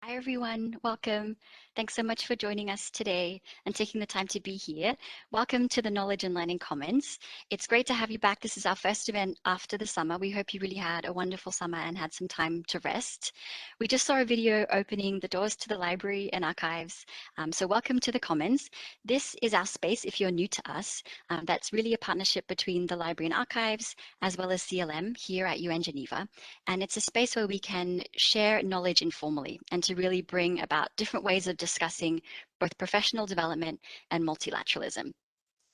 Hi, everyone. Welcome. Thanks so much for joining us today and taking the time to be here. Welcome to the Knowledge and Learning Commons. It's great to have you back. This is our first event after the summer. We hope you really had a wonderful summer and had some time to rest. We just saw a video opening the doors to the library and archives. So welcome to the Commons. This is our space, if you're new to us. That's really a partnership between the library and archives, as well as CLM here at UN Geneva. And it's a space where we can share knowledge informally and to really bring about different ways of discussing both professional development and multilateralism.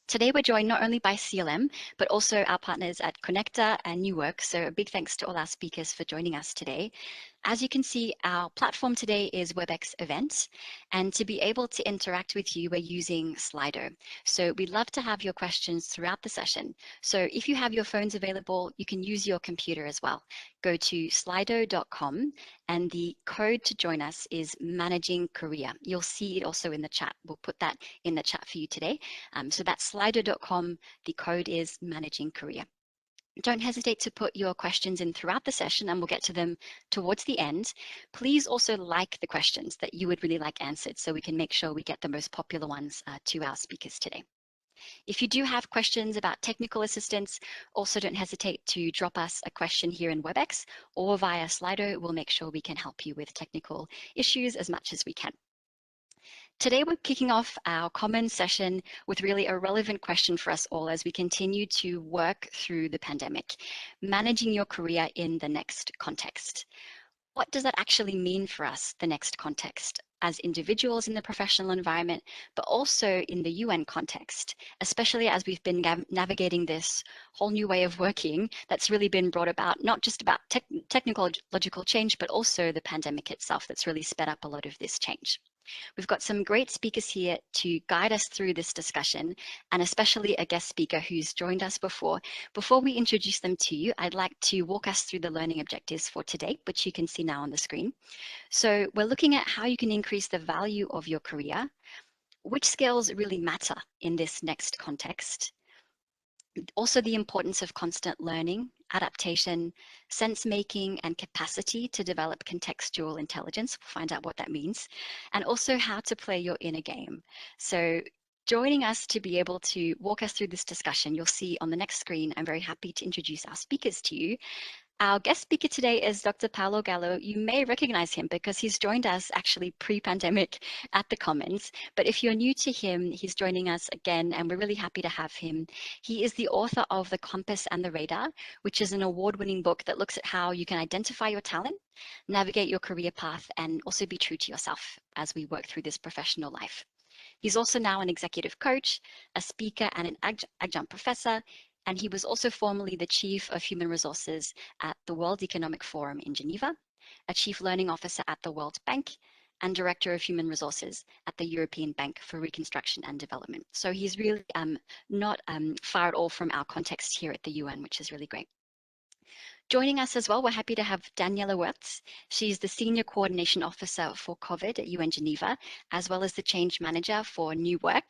Today, we're joined not only by CLM, but also our partners at Conecta and New Work. So a big thanks to all our speakers for joining us today. As you can see, our platform today is WebEx Events, and to be able to interact with you, we're using Slido. So we'd love to have your questions throughout the session. So if you have your phones available, you can use your computer as well. Go to slido.com, and the code to join us is Managing Career. You'll see it also in the chat. We'll put that in the chat for you today. So that's slido.com. The code is Managing Career. Don't hesitate to put your questions in throughout the session and we'll get to them towards the end. Please also like the questions that you would really like answered so we can make sure we get the most popular ones to our speakers today. If you do have questions about technical assistance, also don't hesitate to drop us a question here in WebEx or via Slido. We'll make sure we can help you with technical issues as much as we can. Today, we're kicking off our common session with really a relevant question for us all as we continue to work through the pandemic, managing your career in the next context. What does that actually mean for us, the next context, as individuals in the professional environment, but also in the UN context, especially as we've been navigating this whole new way of working that's really been brought about, not just about technological change, but also the pandemic itself that's really sped up a lot of this change. We've got some great speakers here to guide us through this discussion, and especially a guest speaker who's joined us before. Before we introduce them to you, I'd like to walk us through the learning objectives for today, which you can see now on the screen. So we're looking at how you can increase the value of your career, which skills really matter in this next context, also the importance of constant learning, adaptation, sense-making, and capacity to develop contextual intelligence. We'll find out what that means, and also how to play your inner game. So joining us to be able to walk us through this discussion, you'll see on the next screen, I'm very happy to introduce our speakers to you. Our guest speaker today is Dr. Paolo Gallo. You may recognize him because he's joined us actually pre-pandemic at the Commons. But if you're new to him, he's joining us again, and we're really happy to have him. He is the author of The Compass and the Radar, which is an award-winning book that looks at how you can identify your talent, navigate your career path, and also be true to yourself as we work through this professional life. He's also now an executive coach, a speaker, and an adjunct professor. And he was also formerly the Chief of Human Resources at the World Economic Forum in Geneva, a Chief Learning Officer at the World Bank, and Director of Human Resources at the European Bank for Reconstruction and Development. So he's really not far at all from our context here at the UN, which is really great. Joining us as well, we're happy to have Daniela Wertz. She's the Senior Coordination Officer for COVID at UN Geneva, as well as the Change Manager for New Work,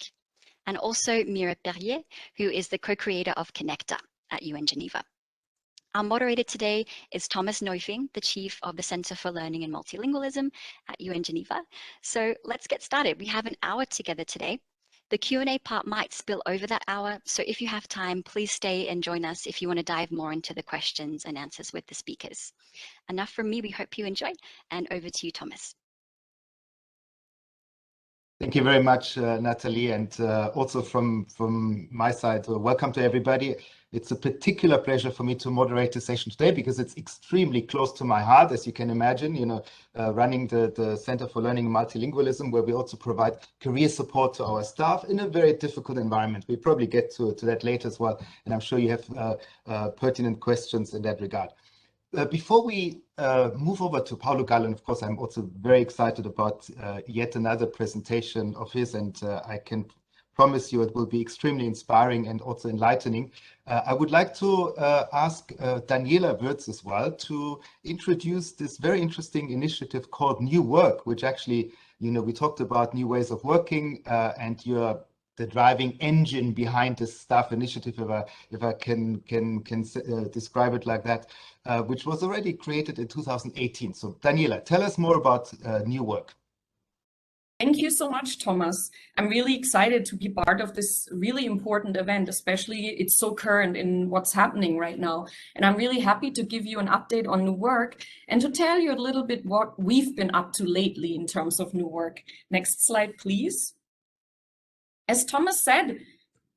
and also Mira Perrier, who is the co-creator of Conecta at UN Geneva. Our moderator today is Thomas Neufing, the Chief of the Center for Learning and Multilingualism at UN Geneva. So let's get started. We have an hour together today. The Q&A part might spill over that hour, so if you have time, please stay and join us if you want to dive more into the questions and answers with the speakers. Enough from me, we hope you enjoy, and over to you, Thomas. Thank you very much, Natalie, and also from my side, welcome to everybody. It's a particular pleasure for me to moderate the session today because it's extremely close to my heart, as you can imagine, running the Center for Learning and Multilingualism, where we also provide career support to our staff in a very difficult environment. We'll probably get to that later as well, and I'm sure you have pertinent questions in that regard. Before we move over to Paolo Gallo, and of course, I'm also very excited about yet another presentation of his, and I can promise you it will be extremely inspiring and also enlightening. I would like to ask Daniela Wertz as well to introduce this very interesting initiative called New Work, which actually, we talked about new ways of working, and you're driving engine behind this staff initiative, if I can describe it like that, which was already created in 2018. So Daniela, tell us more about New Work. Thank you so much, Thomas. I'm really excited to be part of this really important event, especially it's so current in what's happening right now. And I'm really happy to give you an update on New Work and to tell you a little bit what we've been up to lately in terms of New Work. Next slide, please. As Thomas said,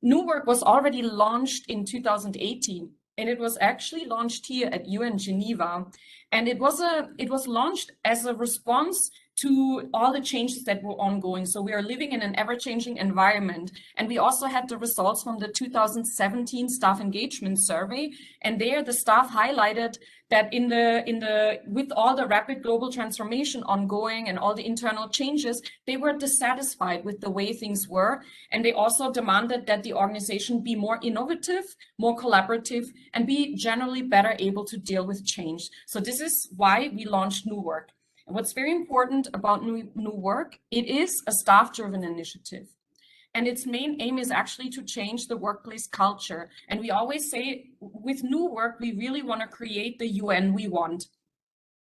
New Work was already launched in 2018, and it was actually launched here at UN Geneva. And it was launched as a response to all the changes that were ongoing. So we are living in an ever-changing environment. And we also had the results from the 2017 staff engagement survey. And there the staff highlighted that with all the rapid global transformation ongoing and all the internal changes, they were dissatisfied with the way things were. And they also demanded that the organization be more innovative, more collaborative, and be generally better able to deal with change. So this is why we launched New Work. And what's very important about New Work, it is a staff-driven initiative. And its main aim is actually to change the workplace culture. And we always say with New Work, we really want to create the UN we want.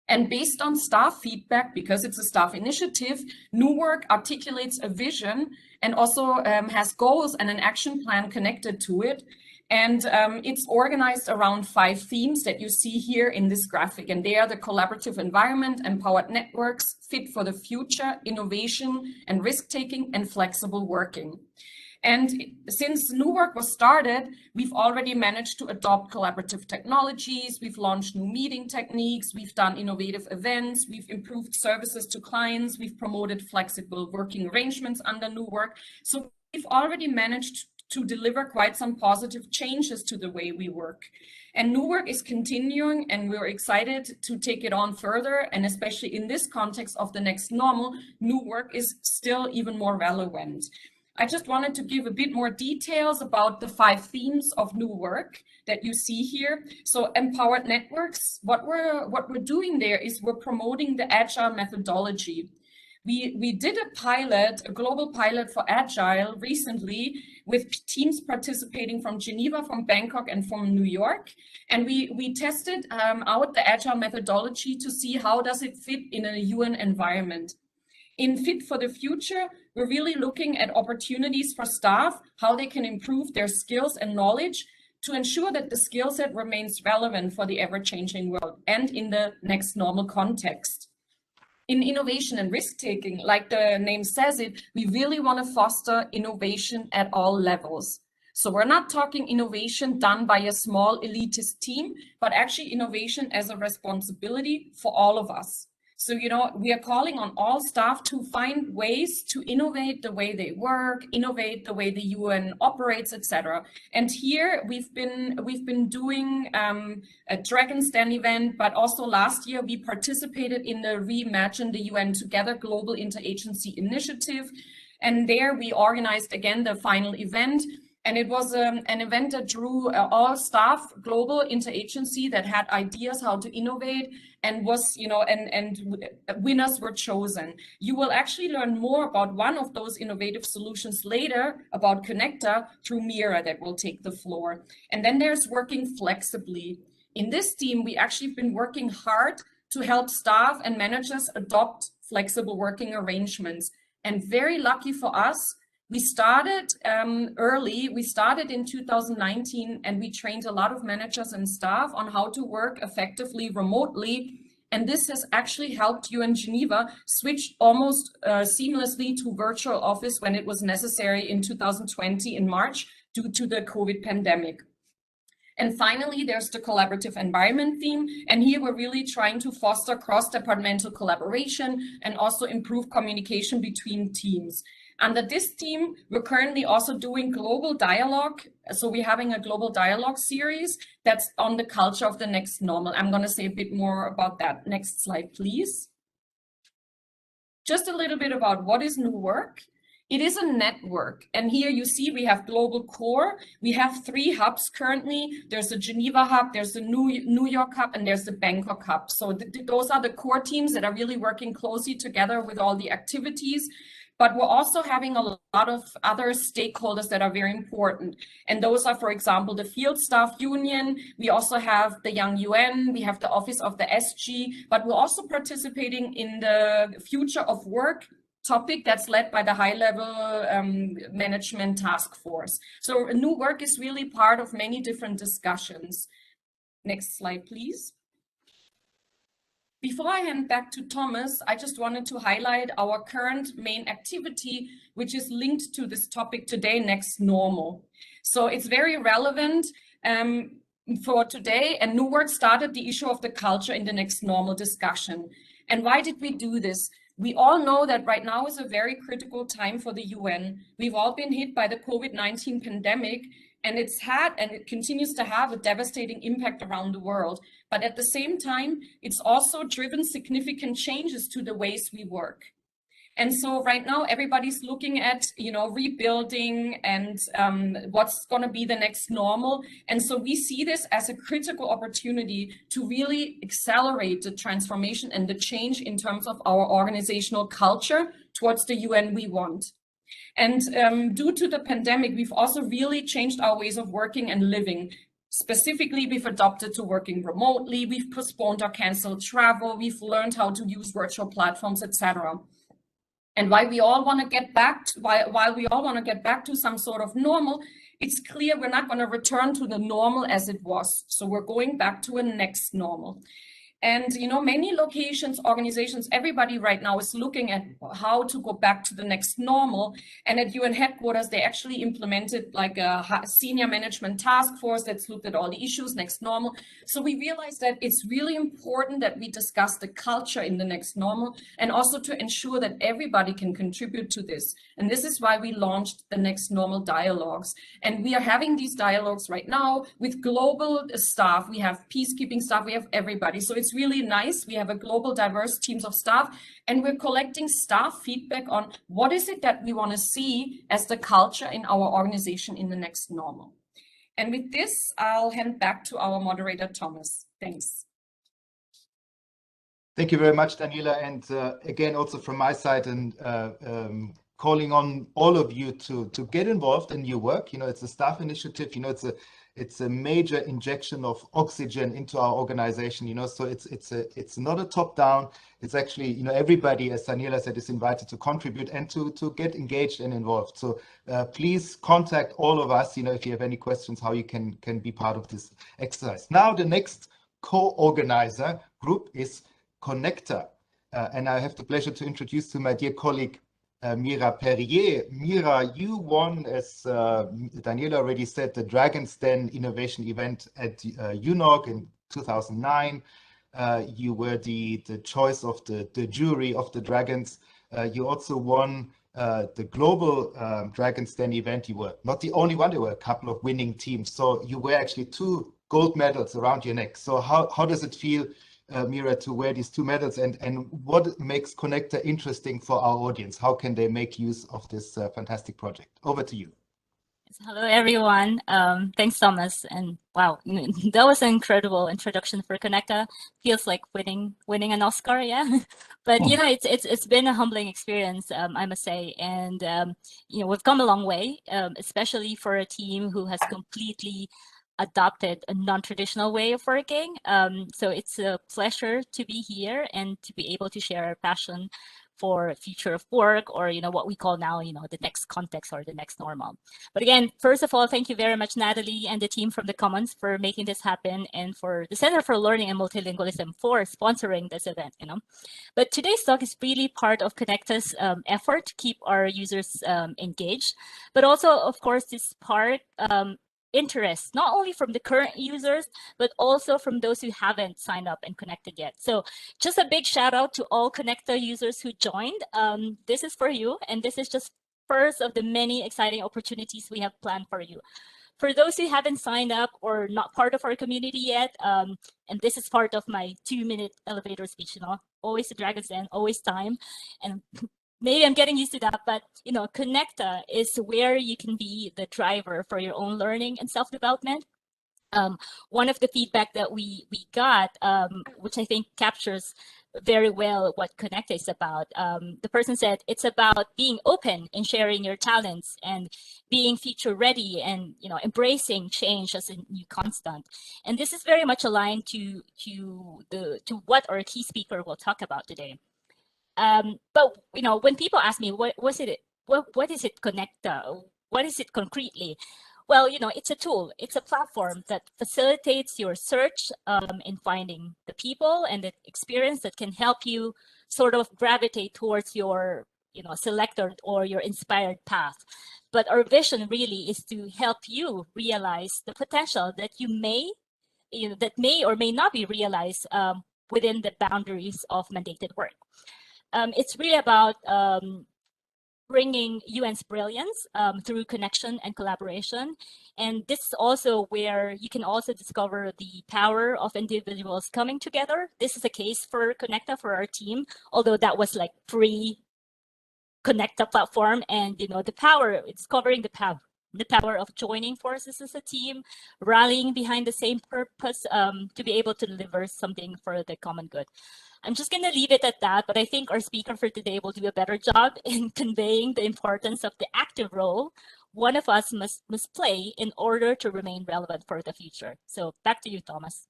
And based on staff feedback, because it's a staff initiative, New Work articulates a vision and also has goals and an action plan connected to it. And it's organized around 5 themes that you see here in this graphic. And they are the collaborative environment, empowered networks, fit for the future, innovation and risk-taking, and flexible working. And since New Work was started, we've already managed to adopt collaborative technologies. We've launched new meeting techniques. We've done innovative events. We've improved services to clients. We've promoted flexible working arrangements under New Work. So we've already managed to deliver quite some positive changes to the way we work. And New Work is continuing, and we're excited to take it on further. And especially in this context of the next normal, New Work is still even more relevant. I just wanted to give a bit more details about the 5 themes of New Work that you see here. So empowered networks, what we're doing there is we're promoting the agile methodology. We did a global pilot for Agile recently with teams participating from Geneva, from Bangkok, and from New York. And we tested out the Agile methodology to see how does it fit in a UN environment. In Fit for the Future, we're really looking at opportunities for staff, how they can improve their skills and knowledge to ensure that the skill set remains relevant for the ever-changing world and in the next normal context. In innovation and risk-taking, like the name says it, we really want to foster innovation at all levels. So we're not talking innovation done by a small elitist team, but actually innovation as a responsibility for all of us. So, we are calling on all staff to find ways to innovate the way they work, innovate the way the UN operates, etc. And here we've been doing a Dragon's Den event, but also last year we participated in the Reimagine the UN Together Global Interagency Initiative. And there we organized again the final event. And it was an event that drew all staff, global interagency that had ideas how to innovate, and was, and winners were chosen. You will actually learn more about one of those innovative solutions later, about conecta, through Mira that will take the floor. And then there's working flexibly. In this team, we actually been working hard to help staff and managers adopt flexible working arrangements. And very lucky for us, we started early. We started in 2019, and we trained a lot of managers and staff on how to work effectively remotely. And this has actually helped UN Geneva switch almost seamlessly to virtual office when it was necessary in 2020 in March due to the COVID pandemic. And finally, there's the collaborative environment theme. And here we're really trying to foster cross-departmental collaboration and also improve communication between teams. Under this team, we're currently also doing global dialogue. So we're having a global dialogue series that's on the culture of the next normal. I'm going to say a bit more about that. Next slide, please. Just a little bit about what is New Work. It is a network. And here you see we have global core. We have 3 hubs currently. There's the Geneva hub, there's the New York hub, and there's the Bangkok hub. So those are the core teams that are really working closely together with all the activities. but we're also having a lot of other stakeholders that are very important. And those are, for example, the Field Staff Union. We also have the Young UN. We have the Office of the SG, but we're also participating in the Future of Work topic that's led by the high-level management task force. So new work is really part of many different discussions. Next slide, please. Before I hand back to Thomas, I just wanted to highlight our current main activity, which is linked to this topic today, Next Normal. So it's very relevant for today, and New Work started the issue of the culture in the Next Normal discussion. And why did we do this? We all know that right now is a very critical time for the UN. We've all been hit by the COVID-19 pandemic, and it's had and it continues to have a devastating impact around the world. But at the same time, it's also driven significant changes to the ways we work. And so right now, everybody's looking at, rebuilding and what's going to be the next normal. And so we see this as a critical opportunity to really accelerate the transformation and the change in terms of our organizational culture towards the UN we want. And due to the pandemic, we've also really changed our ways of working and living. Specifically, we've adopted to working remotely, we've postponed or canceled travel, we've learned how to use virtual platforms, etc. And while we all want to get back to some sort of normal, it's clear we're not going to return to the normal as it was. So we're going back to a next normal. And, many locations, organizations, everybody right now is looking at how to go back to the next normal. And at UN headquarters, they actually implemented like a senior management task force that's looked at all the issues, next normal. So we realized that it's really important that we discuss the culture in the next normal and also to ensure that everybody can contribute to this. And this is why we launched the Next Normal dialogues. And we are having these dialogues right now with global staff. We have peacekeeping staff, we have everybody. So it's really nice. We have a global diverse teams of staff, and we're collecting staff feedback on what is it that we want to see as the culture in our organization in the next normal. And with this, I'll hand back to our moderator, Thomas. Thanks. Thank you very much, Daniela. And again, also from my side, and calling on all of you to get involved in your work. It's a staff initiative. It's a major injection of oxygen into our organization. So it's not a top down. It's actually everybody, as Daniela said, is invited to contribute and to get engaged and involved. So please contact all of us. If you have any questions, how you can be part of this exercise. Now the next co-organizer group is Conecta, and I have the pleasure to introduce to my dear colleague Mira Perrier. Mira, you won, as Daniela already said, the Dragon's Den Innovation Event at UNOG in 2009. You were the choice of the jury of the Dragons. You also won the global Dragon's Den event. You were not the only one, there were a couple of winning teams. So you were actually 2 gold medals around your neck. So how does it feel, Mira, to wear these 2 medals, and what makes Conecta interesting for our audience? How can they make use of this fantastic project? Over to you. Hello, everyone. Thanks, Thomas. And wow, that was an incredible introduction for Conecta. Feels like winning an Oscar, yeah. But it's been a humbling experience, I must say. And we've come a long way, especially for a team who has completely adopted a non-traditional way of working. So it's a pleasure to be here and to be able to share our passion for future of work, or what we call now the next context or the next normal. But again, first of all, thank you very much, Natalie and the team from the Commons for making this happen, and for the Center for Learning and Multilingualism for sponsoring this event. But today's talk is really part of Conecta's effort to keep our users engaged, but also, of course, this part interest, not only from the current users, but also from those who haven't signed up and connected yet. So just a big shout out to all Conecta users who joined. This is for you, and this is just first of the many exciting opportunities we have planned for you. For those who haven't signed up or not part of our community yet, and this is part of my 2-minute elevator speech, always the Dragon's Den, always time. And maybe I'm getting used to that, but Conecta is where you can be the driver for your own learning and self-development. One of the feedback that we got, which I think captures very well what Conecta is about. The person said it's about being open and sharing your talents and being future ready and embracing change as a new constant. And this is very much aligned to what our key speaker will talk about today. But when people ask me what is it Conecta? What is it concretely? Well, it's a tool. It's a platform that facilitates your search in finding the people and the experience that can help you sort of gravitate towards your, selected or your inspired path. But our vision really is to help you realize the potential that that may or may not be realized within the boundaries of mandated work. It's really about bringing UN's brilliance through connection and collaboration. And this is also where you can also discover the power of individuals coming together. This is a case for Conecta, for our team, although that was like pre-Conecta platform. And, the power, discovering the power of joining forces as a team, rallying behind the same purpose to be able to deliver something for the common good. I'm just going to leave it at that, but I think our speaker for today will do a better job in conveying the importance of the active role one of us must play in order to remain relevant for the future. So back to you, Thomas.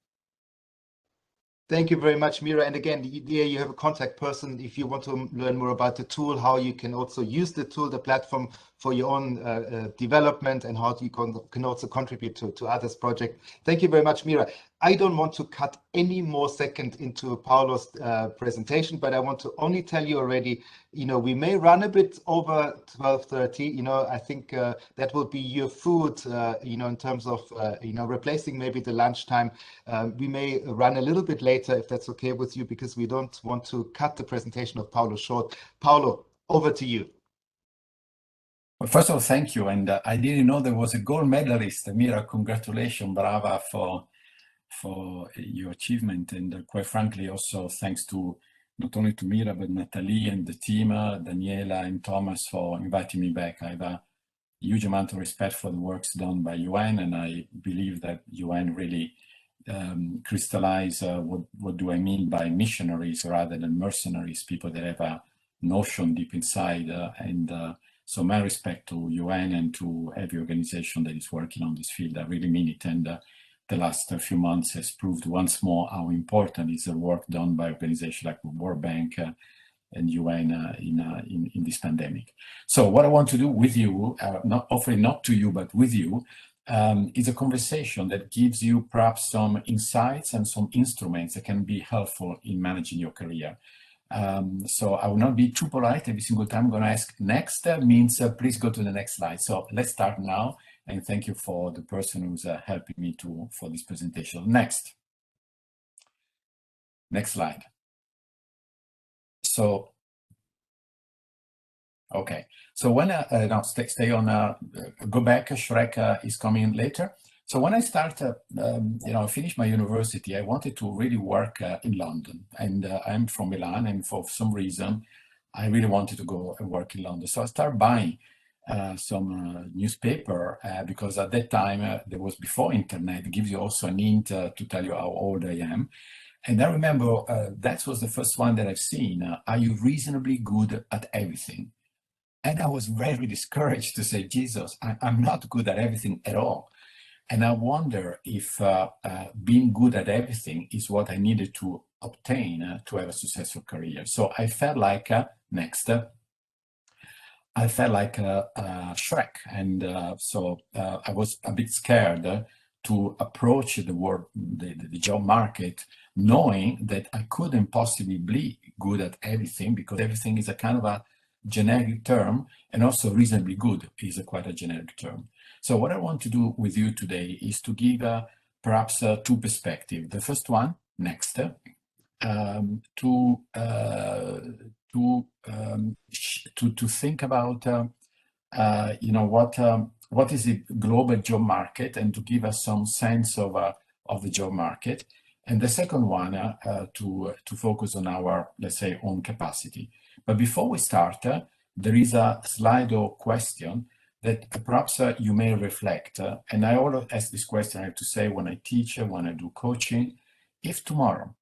Thank you very much, Mira. And again, there you have a contact person if you want to learn more about the tool, how you can also use the tool, the platform for your own development, and how you can also contribute to others' project. Thank you very much, Mira. I don't want to cut any more second into Paolo's presentation, but I want to only tell you already, we may run a bit over 12:30. I think that will be your food, in terms of, replacing maybe the lunchtime. We may run a little bit later if that's okay with you, because we don't want to cut the presentation of Paolo short. Paolo, over to you. Well, first of all, thank you. And I didn't know there was a gold medalist. Mira, congratulations, brava for your achievement. And quite frankly, also thanks to not only to Mira, but Natalie and the team, Daniela and Thomas, for inviting me back. I have a huge amount of respect for the works done by UN, and I believe that UN really crystallize what do I mean by missionaries rather than mercenaries, people that have a notion deep inside. So my respect to UN and to every organization that is working on this field. I really mean it. And the last few months has proved once more how important is the work done by organizations like the World Bank and UN in this pandemic. So what I want to do with you, not to you, but with you, is a conversation that gives you perhaps some insights and some instruments that can be helpful in managing your career. So I will not be too polite every single time. I'm going to ask next means please go to the next slide. So let's start now, and thank you for the person who's helping me for this presentation. Next slide. So okay, so when no, stay on, go back, Shrek is coming later. So when I started, finished my university, I wanted to really work in London, and I'm from Milan, and for some reason, I really wanted to go and work in London. So I started buying some newspaper because at that time, there was before internet, it gives you also an hint to tell you how old I am. And I remember that was the first one that I've seen. Are you reasonably good at everything? And I was very discouraged to say, Jesus, I'm not good at everything at all. And I wonder if being good at everything is what I needed to obtain to have a successful career. So I felt like, I felt like Shrek. And so I was a bit scared to approach the job market, knowing that I couldn't possibly be good at everything, because everything is a kind of a generic term, and also reasonably good is quite a generic term. So what I want to do with you today is to give perhaps two perspectives. The first one, next, to think about what is the global job market, and to give us some sense of the job market. And the second one, to focus on our, let's say, own capacity. But before we start, there is a Slido question that perhaps you may reflect. And I always ask this question, I have to say, when I teach, when I do coaching, if tomorrow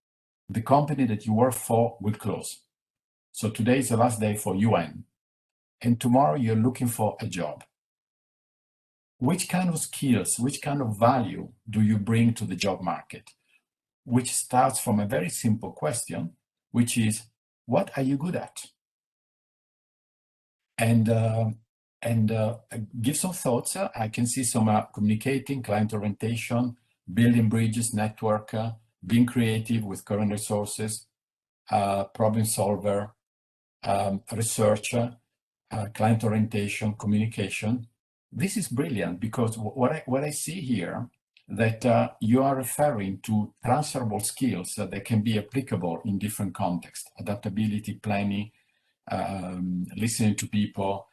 the company that you work for will close, so today is the last day for UN, and tomorrow you're looking for a job, which kind of skills, which kind of value do you bring to the job market? Which starts from a very simple question, which is, what are you good at? And give some thoughts. I can see some communicating, client orientation, building bridges, network, being creative with current resources, problem solver, researcher, client orientation, communication. This is brilliant because what I see here, that you are referring to transferable skills that can be applicable in different contexts: adaptability, planning, listening to people,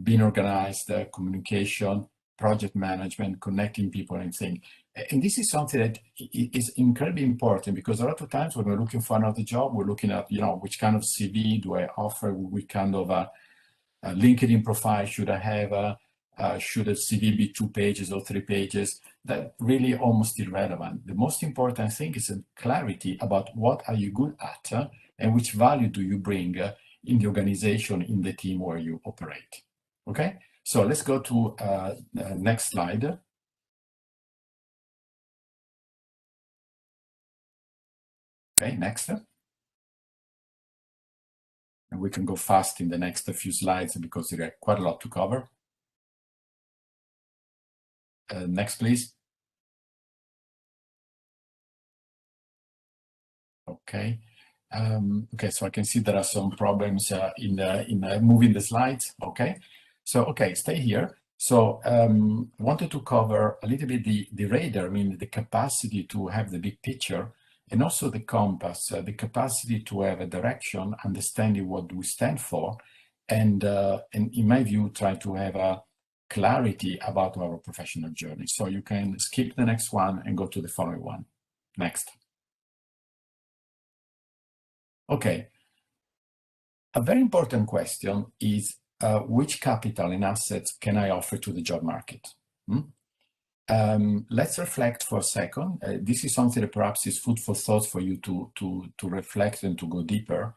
being organized, communication, project management, connecting people and things. And this is something that is incredibly important, because a lot of times when we're looking for another job, we're looking at, which kind of CV do I offer? Which kind of LinkedIn profile should I have? Should a CV be 2 pages or 3 pages? That really almost irrelevant. The most important thing is clarity about what are you good at and which value do you bring in the organization, in the team where you operate. Okay, so let's go to next slide. Okay, next. And we can go fast in the next few slides because there are quite a lot to cover. Next, please. Okay. Okay, so I can see there are some problems in moving the slides. Okay, so okay, stay here. So I wanted to cover a little bit the radar, I mean the capacity to have the big picture, and also the compass, the capacity to have a direction, understanding what we stand for, and in my view, try to have a clarity about our professional journey. So you can skip the next one and go to the following one. Next. Okay. A very important question is which capital and assets can I offer to the job market? Let's reflect for a second. This is something that perhaps is food for thought for you to reflect and to go deeper.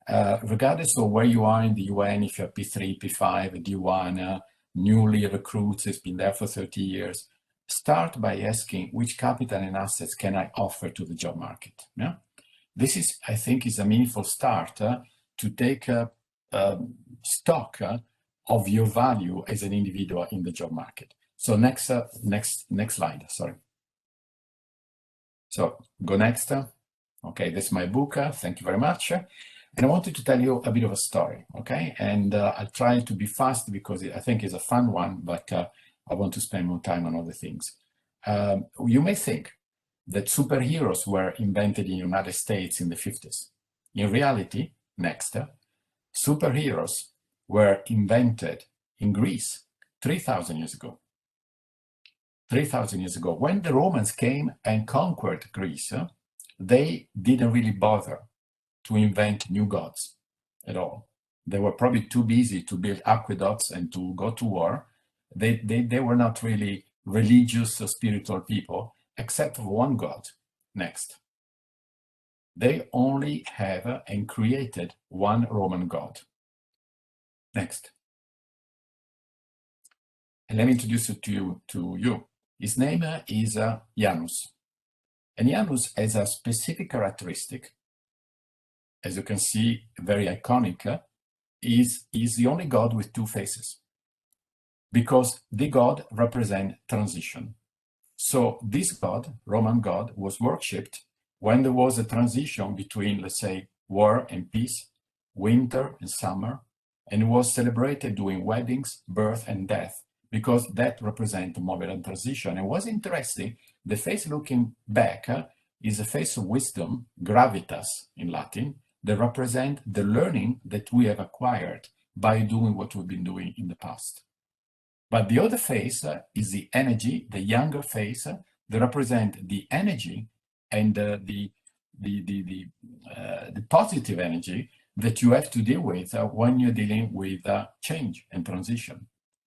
Regardless of where you are in the UN, if you're P3, P5, D1, newly recruits, has been there for 30 years, start by asking which capital and assets can I offer to the job market? Yeah? This is, I think, is a meaningful start to take stock of your value as an individual in the job market. So next slide, sorry. So go next. Okay, that's my book. Thank you very much. And I wanted to tell you a bit of a story, okay? And I'll try to be fast because I think it's a fun one, but I want to spend more time on other things. You may think that superheroes were invented in the United States in the 50s. In reality, next, superheroes were invented in Greece 3,000 years ago. 3,000 years ago, when the Romans came and conquered Greece, they didn't really bother to invent new gods at all. They were probably too busy to build aqueducts and to go to war. They were not really religious or spiritual people, except for one god. Next. They only have and created one Roman god. Next. And let me introduce it to you. His name is Janus. And Janus has a specific characteristic. As you can see, very iconic, is the only god with 2 faces. Because the god represents transition. So this god, Roman god, was worshipped when there was a transition between, let's say, war and peace, winter and summer, and it was celebrated during weddings, birth and death, because that represents a moment of transition. And what's interesting, the face looking back is a face of wisdom, gravitas in Latin, that represent the learning that we have acquired by doing what we've been doing in the past. But the other face is the energy, the younger face, that represent the energy and the positive energy that you have to deal with when you're dealing with change and transition.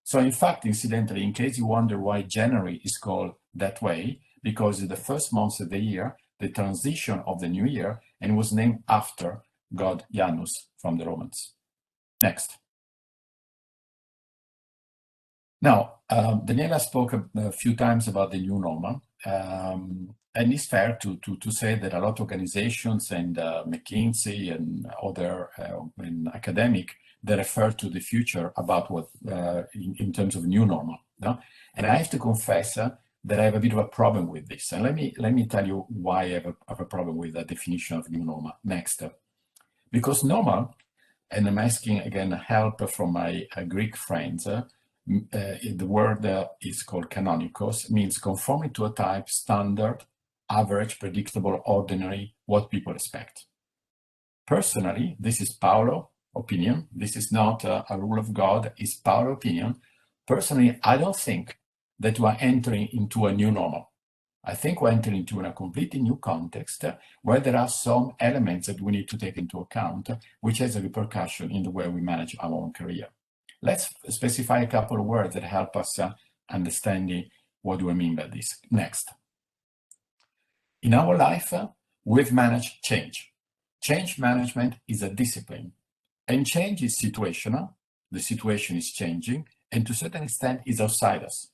So in fact, incidentally, in case you wonder why January is called that way, because it's the first month of the year, the transition of the new year, and it was named after god Janus from the Romans. Next. Now, Daniela spoke a few times about the new normal, and it's fair to say that a lot of organizations and McKinsey and other and academic, they refer to the future about what in terms of new normal. No? And I have to confess that I have a bit of a problem with this. And let me tell you why I have a problem with the definition of new normal. Next. Because normal, and I'm asking again help from my Greek friends, the word is called canonicos, means conforming to a type, standard, average, predictable, ordinary, what people expect. Personally, this is Paolo opinion. This is not a rule of God, it's Paolo opinion. Personally, I don't think that we're entering into a new normal. I think we're entering into a completely new context where there are some elements that we need to take into account, which has a repercussion in the way we manage our own career. Let's specify a couple of words that help us understanding what do I mean by this. Next. In our life, we've managed change. Change management is a discipline, and change is situational. The situation is changing, and to a certain extent is outside us.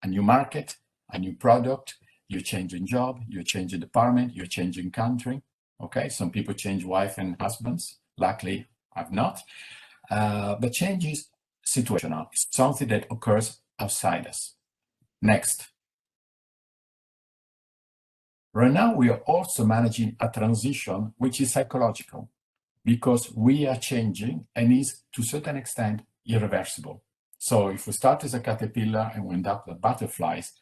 A new market, a new product, you're changing job, you're changing department, you're changing country. Okay, some people change wife and husbands. Luckily, I've not. But change is situational. It's something that occurs outside us. Next. Right now, we are also managing a transition which is psychological because we are changing and is to a certain extent irreversible. So if we start as a caterpillar and we end up with butterflies,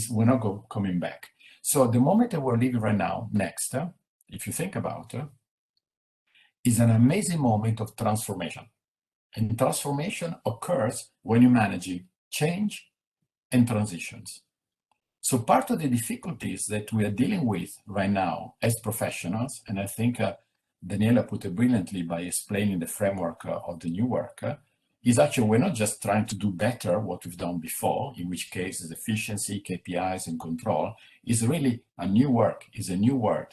we're not coming back. So the moment that we're living right now, next, if you think about it, is an amazing moment of transformation. And transformation occurs when you're managing change and transitions. So part of the difficulties that we are dealing with right now as professionals, and I think Daniela put it brilliantly by explaining the framework of the new work, is actually we're not just trying to do better what we've done before, in which case is efficiency, KPIs, and control, is really a new work, is a new word.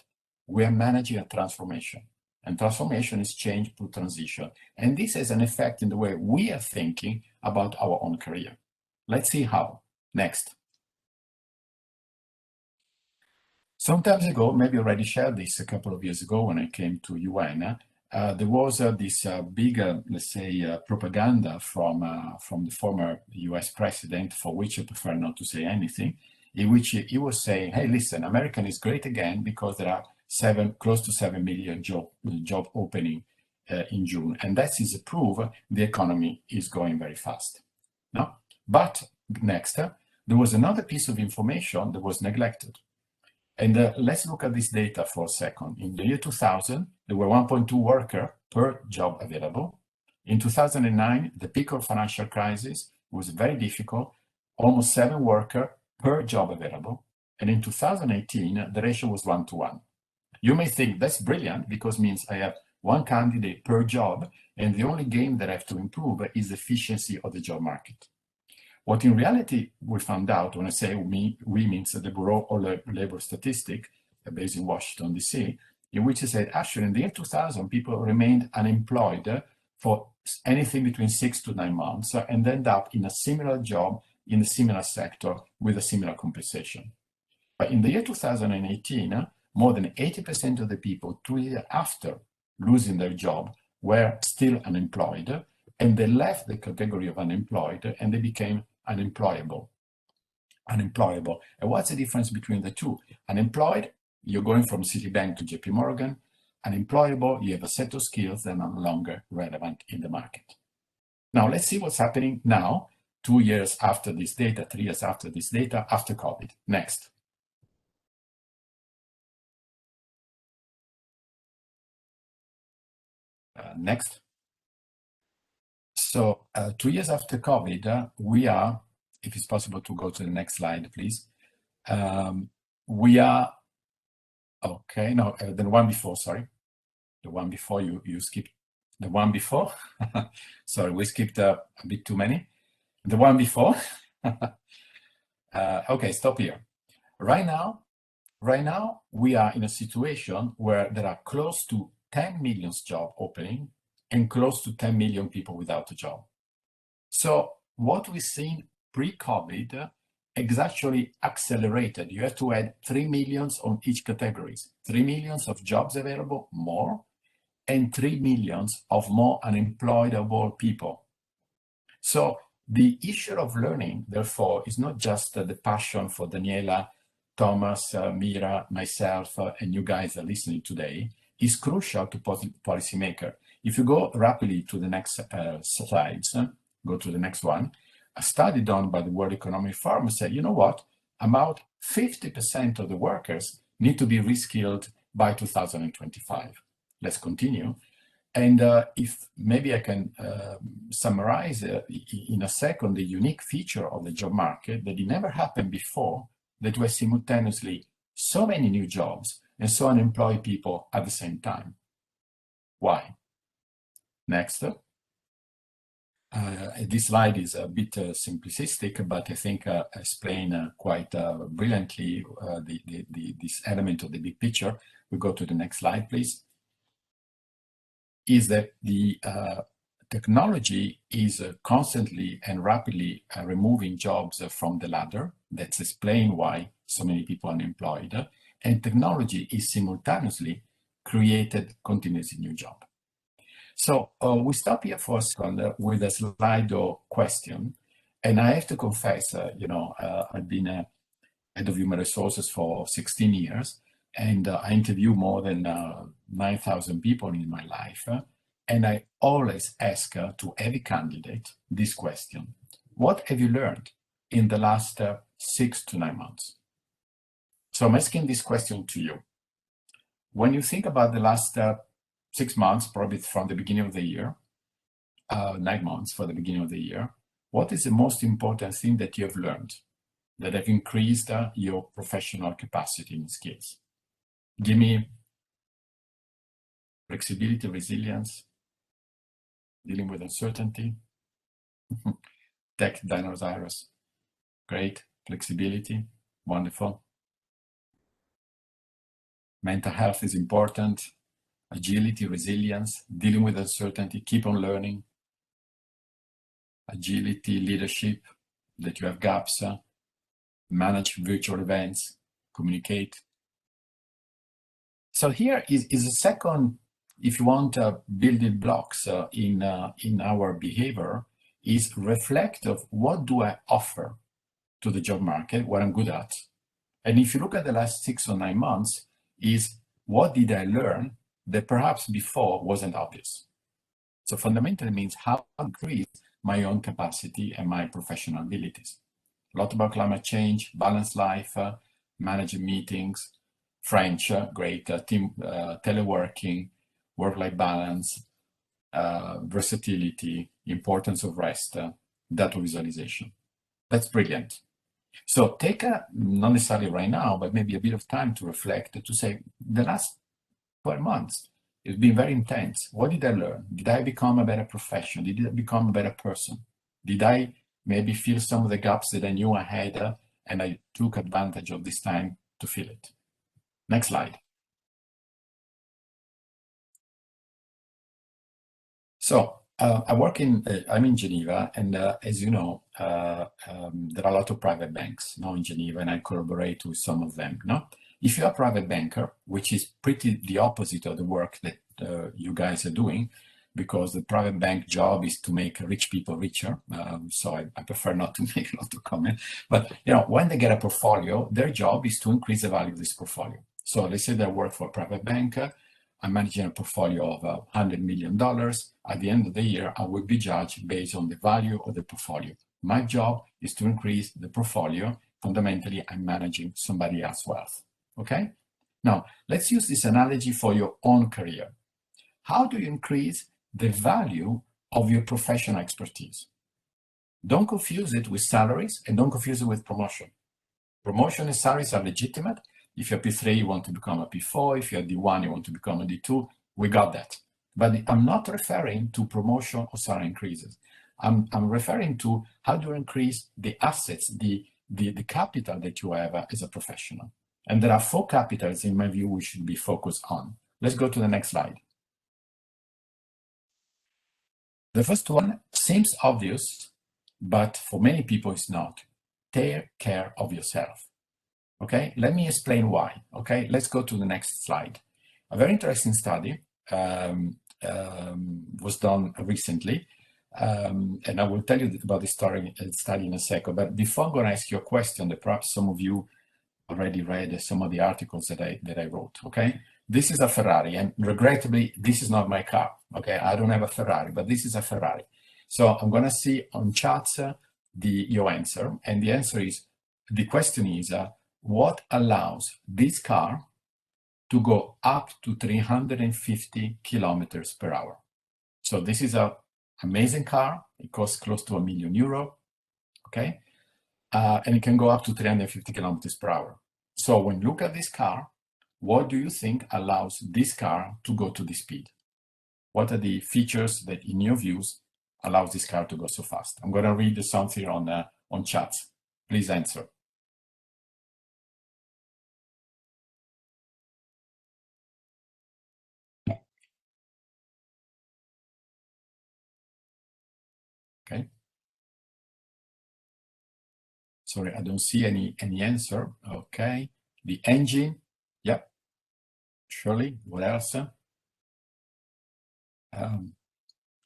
We are managing a transformation. And transformation is change through transition. And this has an effect in the way we are thinking about our own career. Let's see how. Next. Some time ago, maybe I already shared this a couple of years ago when I came to UN, there was this big, let's say, propaganda from the former US president, for which I prefer not to say anything, in which he was saying, hey, listen, America is great again because there are close to 7 million job opening in June. And that is a proof the economy is going very fast. No? But next, there was another piece of information that was neglected. And let's look at this data for a second. In the year 2000, there were 1.2 workers per job available. In 2009, the peak of financial crisis was very difficult, almost 7 workers per job available. And in 2018, the ratio was 1-to-1. You may think that's brilliant because it means I have 1 candidate per job, and the only game that I have to improve is the efficiency of the job market. What in reality we found out, when I say we means the Bureau of Labor Statistics, based in Washington, D.C., in which it said, actually, in the year 2000, people remained unemployed for anything between 6 to 9 months and end up in a similar job in a similar sector with a similar compensation. But in the year 2018, more than 80% of the people 2 years after losing their job were still unemployed, and they left the category of unemployed and they became unemployable. And what's the difference between the two? Unemployed, you're going from Citibank to JP Morgan. Unemployable, you have a set of skills that are no longer relevant in the market. Now, let's see what's happening now, 2 years after this data, 3 years after this data, after COVID. Next. Next. So 2 years after COVID, we are, if it's possible to go to the next slide, please. We are, okay, no, the one before, sorry. The one before, you skipped the one before. Sorry, we skipped a bit too many. The one before? Okay, stop here. Right now, we are in a situation where there are close to 10 million job opening and close to 10 million people without a job. So what we've seen pre-COVID is actually accelerated. You have to add 3 million on each categories, 3 million of jobs available more, and 3 million of more unemployable people. So the issue of learning, therefore, is not just the passion for Daniela, Thomas, Mira, myself, and you guys are listening today, is crucial to policymaker. If you go rapidly to the next slides, go to the next one, a study done by the World Economic Forum said, you know what, about 50% of the workers need to be reskilled by 2025. Let's continue. And if maybe I can summarize in a second the unique feature of the job market that it never happened before, that were simultaneously so many new jobs and so unemployed people at the same time. Why? Next. This slide is a bit simplistic, but I think I explain quite brilliantly this element of the big picture. We go to the next slide, please. Is that the technology is constantly and rapidly removing jobs from the ladder. That's explain why so many people are unemployed. And technology is simultaneously created continuously new job. So we stop here for a second with a Slido question. And I have to confess, I've been head of human resources for 16 years. And I interview more than 9,000 people in my life. And I always ask to every candidate this question. What have you learned in the last 6 to 9 months? So I'm asking this question to you. When you think about the last 6 months, probably from the beginning of the year, 9 months for the beginning of the year, what is the most important thing that you have learned that have increased your professional capacity and skills? Give me flexibility, resilience, dealing with uncertainty, tech dinosaurs, great, flexibility, wonderful. Mental health is important, agility, resilience, dealing with uncertainty, keep on learning, agility, leadership, that you have gaps, manage virtual events, communicate. So here is a second, if you want, building blocks in our behavior, is reflect of what do I offer to the job market, what I'm good at. And if you look at the last 6 or 9 months, is what did I learn that perhaps before wasn't obvious. So fundamentally means how to increase my own capacity and my professional abilities. A lot about climate change, balanced life, managing meetings, French, great, team, teleworking, work-life balance, versatility, importance of rest, data visualization. That's brilliant. So take not necessarily right now, but maybe a bit of time to reflect, to say, the last 12 months, it's been very intense. What did I learn? Did I become a better professional? Did I become a better person? Did I maybe fill some of the gaps that I knew I had, and I took advantage of this time to fill it? Next slide. So I'm in Geneva, and as you know, there are a lot of private banks now in Geneva, and I collaborate with some of them. No? If you're a private banker, which is pretty the opposite of the work that you guys are doing, because the private bank job is to make rich people richer. So I prefer not to make a lot of comment. But when they get a portfolio, their job is to increase the value of this portfolio. So let's say they work for a private bank. I'm managing a portfolio of $100 million. At the end of the year, I will be judged based on the value of the portfolio. My job is to increase the portfolio. Fundamentally, I'm managing somebody else's wealth. Okay? Now, let's use this analogy for your own career. How do you increase the value of your professional expertise? Don't confuse it with salaries, and don't confuse it with promotion. Promotion and salaries are legitimate. If you're P3, you want to become a P4. If you're D1, you want to become a D2. We got that. But I'm not referring to promotion or salary increases. I'm referring to how do you increase the assets, the capital that you have as a professional. And there are 4 capitals, in my view, we should be focused on. Let's go to the next slide. The first one seems obvious, but for many people it's not. Take care of yourself. Okay, let me explain why. Okay, let's go to the next slide. A very interesting study was done recently, and I will tell you about the study in a second. But before I'm going to ask you a question that perhaps some of you already read some of the articles that I wrote. Okay, this is a Ferrari, and regrettably, this is not my car. Okay, I don't have a Ferrari, but this is a Ferrari. So I'm going to see on chats your answer, and the answer is, the question is, what allows this car to go up to 350 kilometers per hour? So this is an amazing car. It costs close to €1 million, okay? And it can go up to 350 kilometers per hour. So when you look at this car, what do you think allows this car to go to this speed? What are the features that, in your views, allows this car to go so fast? I'm going to read something on chats. Please answer. Okay. Sorry, I don't see any answer. Okay. The engine. Yep. Surely. What else?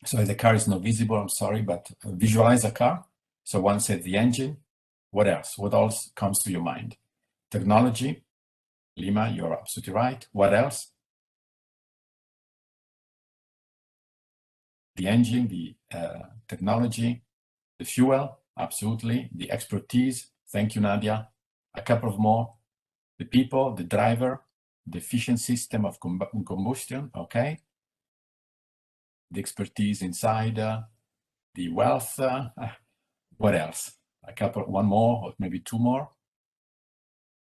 So the car is not visible, I'm sorry, but visualize a car. So one said the engine. What else? What else comes to your mind? Technology. Lima, you're absolutely right. What else? The engine, the technology, the fuel, absolutely. The expertise, thank you, Nadia. A couple of more. The people, the driver, the efficient system of combustion, okay. The expertise inside, the wealth, what else? One more, or maybe 2 more.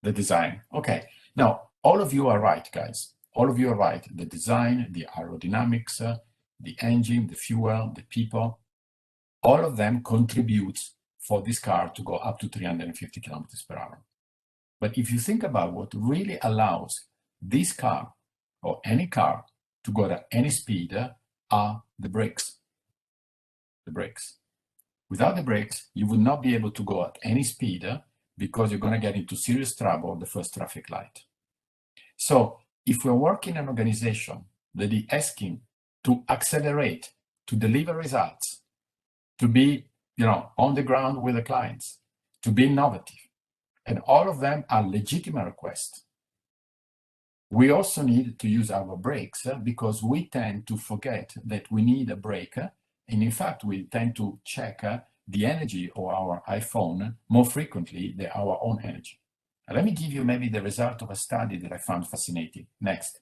The design, okay. Now, all of you are right, guys. All of you are right. The design, the aerodynamics, the engine, the fuel, the people, all of them contribute for this car to go up to 350 kilometers per hour. But if you think about what really allows this car or any car to go at any speed are the brakes. The brakes. Without the brakes, you would not be able to go at any speed because you're going to get into serious trouble at the first traffic light. So if we're working in an organization that is asking to accelerate, to deliver results, to be, on the ground with the clients, to be innovative, and all of them are legitimate requests, we also need to use our brakes because we tend to forget that we need a brake. And in fact, we tend to check the energy of our iPhone more frequently than our own energy. Let me give you maybe the result of a study that I found fascinating. Next.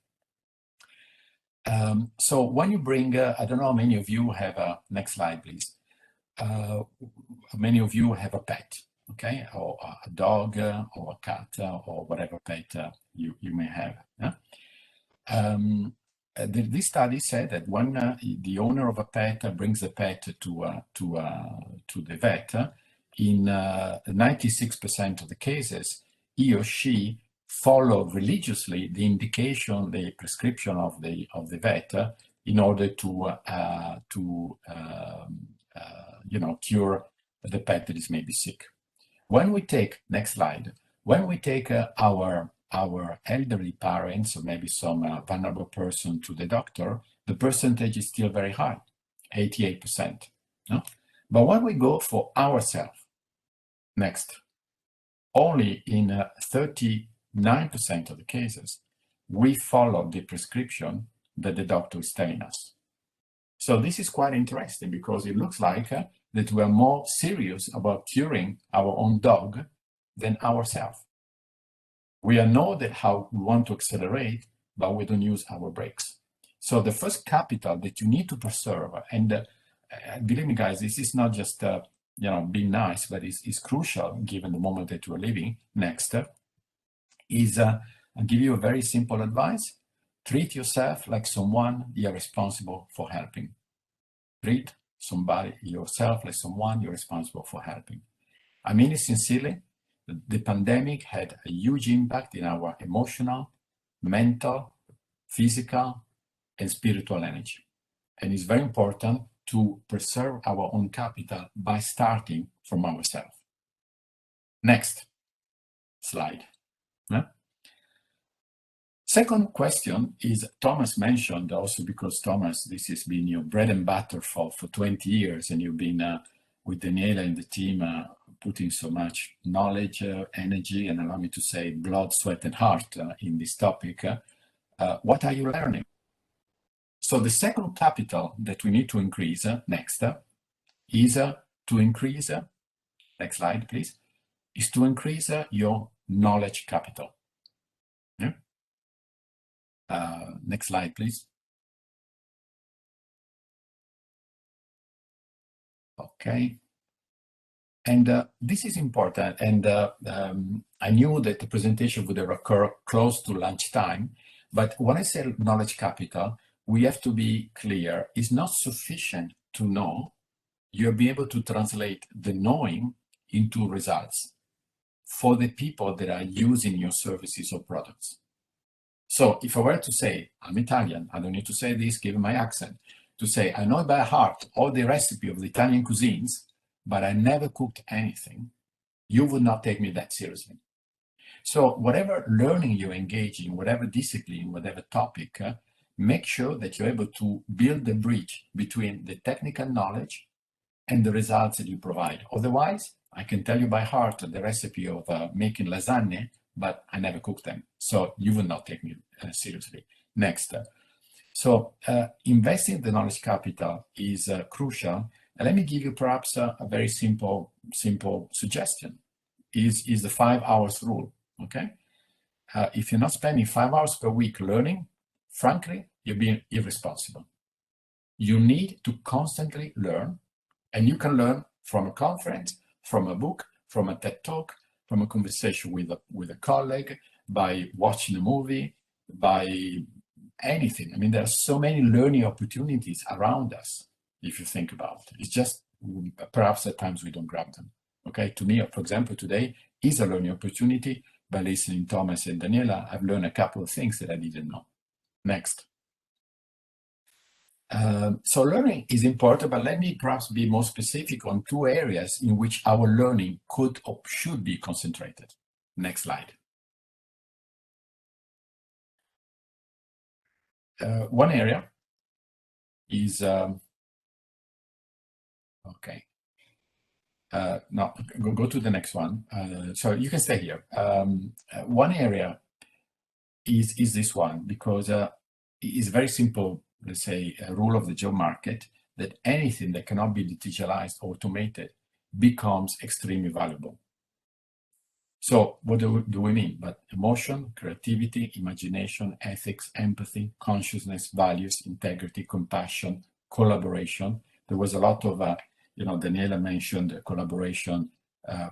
So when you bring, I don't know how many of you have a, next slide, please. Many of you have a pet, okay? Or a dog or a cat or whatever pet you may have. Yeah? This study said that when the owner of a pet brings the pet to the vet, in 96% of the cases, he or she follow religiously the indication, the prescription of the vet in order to cure the pet that is maybe sick. When we take, next slide, when we take our elderly parents or maybe some vulnerable person to the doctor, the percentage is still very high, 88%. No? But when we go for ourselves, next, only in 39% of the cases, we follow the prescription that the doctor is telling us. So this is quite interesting because it looks like that we are more serious about curing our own dog than ourselves. We know that how we want to accelerate, but we don't use our brakes. So the first capital that you need to preserve, and believe me, guys, this is not just being nice, but it's crucial given the moment that you are living. Next is I'll give you a very simple advice. Treat yourself like someone you are responsible for helping. Treat somebody, yourself, like someone you're responsible for helping. I mean it sincerely. The pandemic had a huge impact in our emotional, mental, physical, and spiritual energy. And it's very important to preserve our own capital by starting from ourselves. Next slide. Yeah? Second question is, Thomas mentioned also, because Thomas, this has been your bread and butter for 20 years, and you've been with Daniela and the team putting so much knowledge, energy, and allow me to say blood, sweat, and heart in this topic. What are you learning? So the second capital that we need to increase next is to increase, next slide please, is to increase your knowledge capital. Yeah? Next slide please. Okay. And this is important, and I knew that the presentation would occur close to lunchtime, but when I say knowledge capital, we have to be clear, it's not sufficient to know. You'll be able to translate the knowing into results for the people that are using your services or products. So if I were to say, I'm Italian, I don't need to say this given my accent, to say, I know by heart all the recipe of the Italian cuisines, but I never cooked anything, you would not take me that seriously. So whatever learning you engage in, whatever discipline, whatever topic, make sure that you're able to build the bridge between the technical knowledge and the results that you provide. Otherwise, I can tell you by heart the recipe of making lasagne, but I never cooked them. So you will not take me seriously. Next. So investing in the knowledge capital is crucial. And let me give you perhaps a very simple suggestion. Is the 5 hours rule, okay? If you're not spending 5 hours per week learning, frankly, you're being irresponsible. You need to constantly learn, and you can learn from a conference, from a book, from a TED Talk, from a conversation with a colleague, by watching a movie, by anything. I mean, there are so many learning opportunities around us, if you think about it. It's just perhaps at times we don't grab them. Okay, to me, for example, today is a learning opportunity. By listening to Thomas and Daniela, I've learned a couple of things that I didn't know. Next. So learning is important, but let me perhaps be more specific on 2 areas in which our learning could or should be concentrated. Next slide. One area is, okay. No, go to the next one. So you can stay here. One area is this one, because it's very simple, let's say, a rule of the job market, that anything that cannot be digitalized or automated becomes extremely valuable. So what do we mean? But emotion, creativity, imagination, ethics, empathy, consciousness, values, integrity, compassion, collaboration. There was a lot of, Daniela mentioned collaboration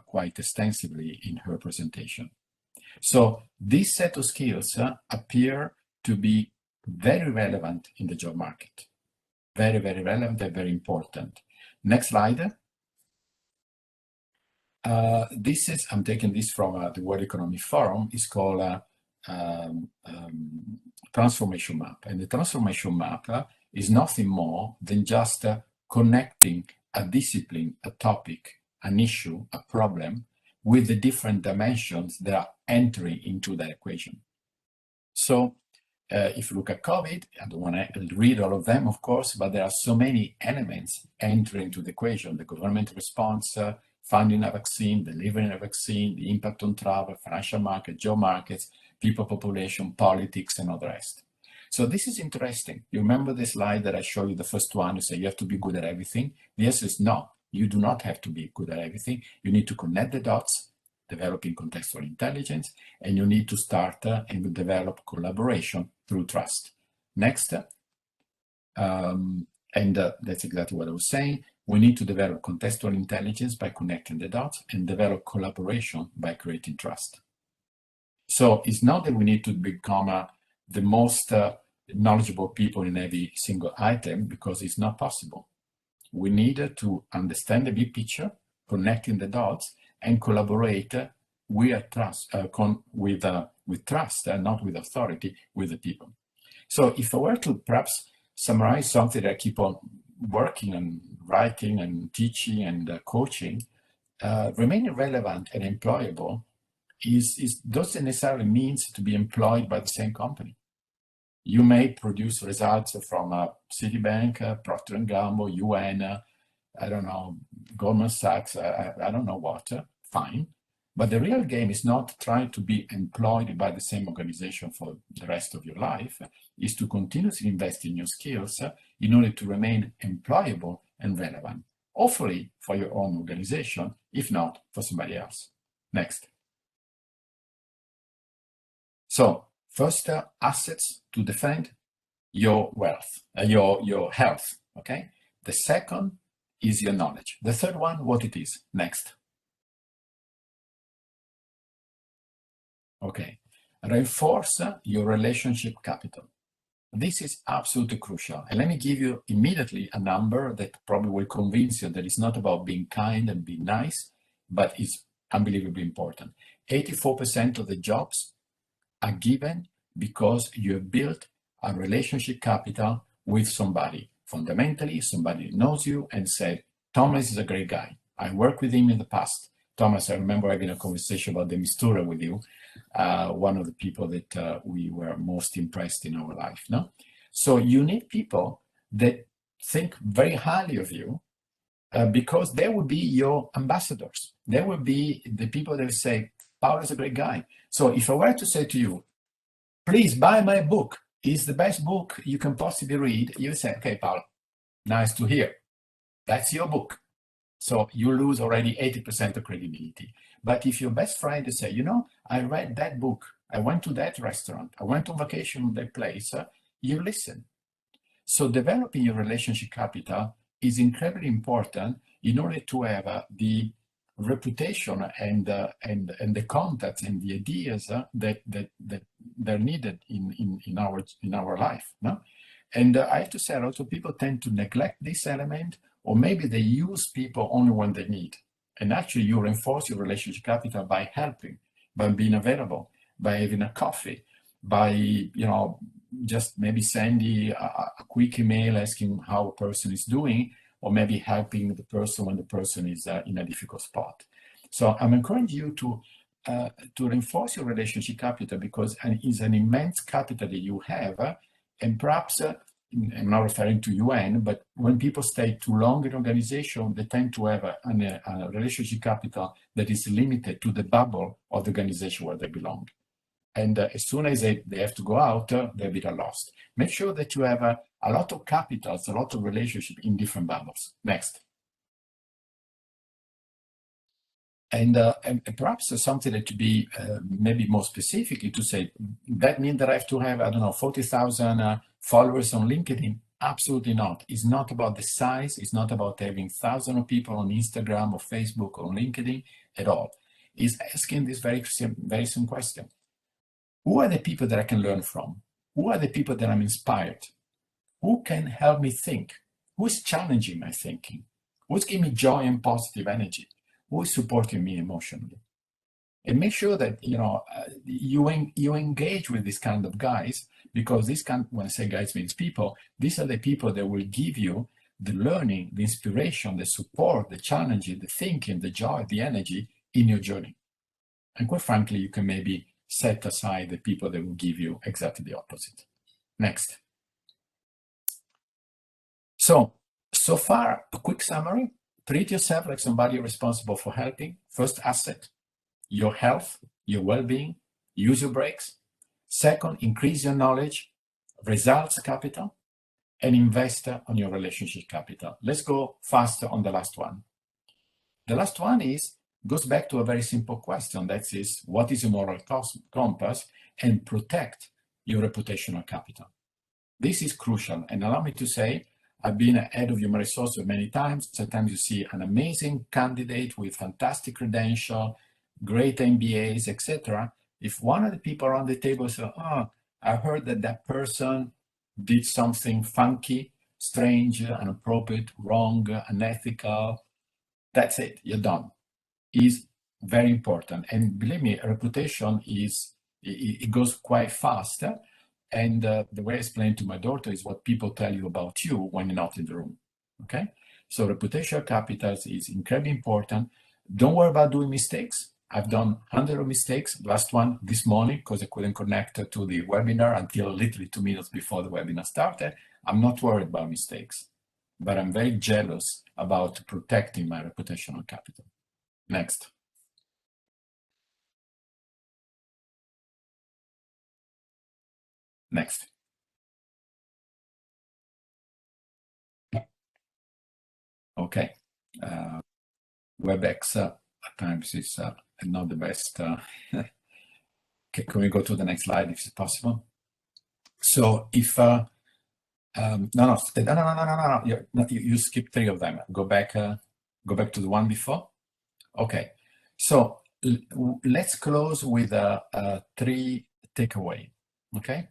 quite extensively in her presentation. So this set of skills appear to be very relevant in the job market. Very, very relevant and very important. Next slide. This is, I'm taking this from the World Economic Forum. It's called transformation map. And the transformation map is nothing more than just connecting a discipline, a topic, an issue, a problem with the different dimensions that are entering into that equation. So if you look at COVID, I don't want to read all of them, of course, but there are so many elements entering into the equation: the government response, funding a vaccine, delivering a vaccine, the impact on travel, financial market, job markets, people population, politics, and all the rest. So this is interesting. You remember the slide that I showed you, the first one, you say you have to be good at everything? The answer is no, you do not have to be good at everything. You need to connect the dots, developing contextual intelligence, and you need to start and develop collaboration through trust. Next, that's exactly what I was saying. We need to develop contextual intelligence by connecting the dots, and develop collaboration by creating trust. So it's not that we need to become the most knowledgeable people in every single item, because it's not possible. we need to understand the big picture, connecting the dots, and collaborate with trust, with trust and not with authority, with the people. So if I were to perhaps summarize something that I keep on working and writing and teaching and coaching, remaining relevant and employable doesn't necessarily mean to be employed by the same company. You may produce results from Citibank, Procter & Gamble, UN, I don't know, Goldman Sachs, I don't know what, fine. But the real game is not trying to be employed by the same organization for the rest of your life, is to continuously invest in your skills in order to remain employable and relevant, hopefully for your own organization, if not for somebody else. Next. So first, assets to defend your wealth, your health, okay? The second is your knowledge. The third one, what it is. Next. Okay, reinforce your relationship capital. This is absolutely crucial. And let me give you immediately a number that probably will convince you that it's not about being kind and being nice, but it's unbelievably important. 84% of the jobs are given because you have built a relationship capital with somebody. Fundamentally, somebody knows you and said, Thomas is a great guy. I worked with him in the past. Thomas, I remember having a conversation about the Mistura with you, one of the people that we were most impressed in our life. No? So you need people that think very highly of you because they will be your ambassadors. They will be the people that will say, Paolo is a great guy. So if I were to say to you, please buy my book, it's the best book you can possibly read, you say, okay, Paolo, nice to hear. That's your book. So you lose already 80% of credibility. But if your best friend say, you know, I read that book, I went to that restaurant, I went on vacation to that place, you listen. So developing your relationship capital is incredibly important in order to have the reputation and the contacts and the ideas that they're needed in our life. No? And I have to say, a lot of people tend to neglect this element, or maybe they use people only when they need. And actually, you reinforce your relationship capital by helping, by being available, by having a coffee, by just maybe sending a quick email asking how a person is doing, or maybe helping the person when the person is in a difficult spot. So I'm encouraging you to reinforce your relationship capital because it's an immense capital that you have, and perhaps I'm not referring to UN, but when people stay too long in an organization, they tend to have a relationship capital that is limited to the bubble of the organization where they belong. And as soon as they have to go out, they're a bit lost. Make sure that you have a lot of capitals, a lot of relationship in different bubbles. Next. And perhaps something that to be maybe more specific to say, that means that I have to have, 40,000 followers on LinkedIn? Absolutely not. It's not about the size. It's not about having thousands of people on Instagram or Facebook or LinkedIn at all. It's asking this very simple question. Who are the people that I can learn from? Who are the people that I'm inspired? Who can help me think? Who's challenging my thinking? Who's giving me joy and positive energy? Who is supporting me emotionally? And make sure that you engage with this kind of guys, because when I say guys means people, these are the people that will give you the learning, the inspiration, the support, the challenging, the thinking, the joy, the energy in your journey. And quite frankly, you can maybe set aside the people that will give you exactly the opposite. Next. So far, a quick summary. Treat yourself like somebody responsible for helping. First asset, your health, your well-being. Use your breaks. Second, increase your knowledge, results capital, and invest on your relationship capital. Let's go faster on the last one. The last one goes back to a very simple question. That is, what is your moral compass? And protect your reputational capital. This is crucial. And allow me to say, I've been head of human resources many times. Sometimes you see an amazing candidate with fantastic credential, great MBAs, etc. If one of the people around the table says, I heard that person did something funky, strange, inappropriate, wrong, unethical, that's it, you're done. Is very important. And believe me, reputation is, it goes quite fast. And the way I explain to my daughter is what people tell you about you when you're not in the room. Okay? So reputational capital is incredibly important. Don't worry about doing mistakes. I've done hundreds of mistakes. Last one this morning because I couldn't connect to the webinar until literally 2 minutes before the webinar started. I'm not worried about mistakes, but I'm very jealous about protecting my reputational capital. Next. Next. Okay. WebEx at times is not the best. Okay, can we go to the next slide if it's possible? So if no, you skip 3 of them. Go back to the one before. Okay, so let's close with 3 takeaway. Okay,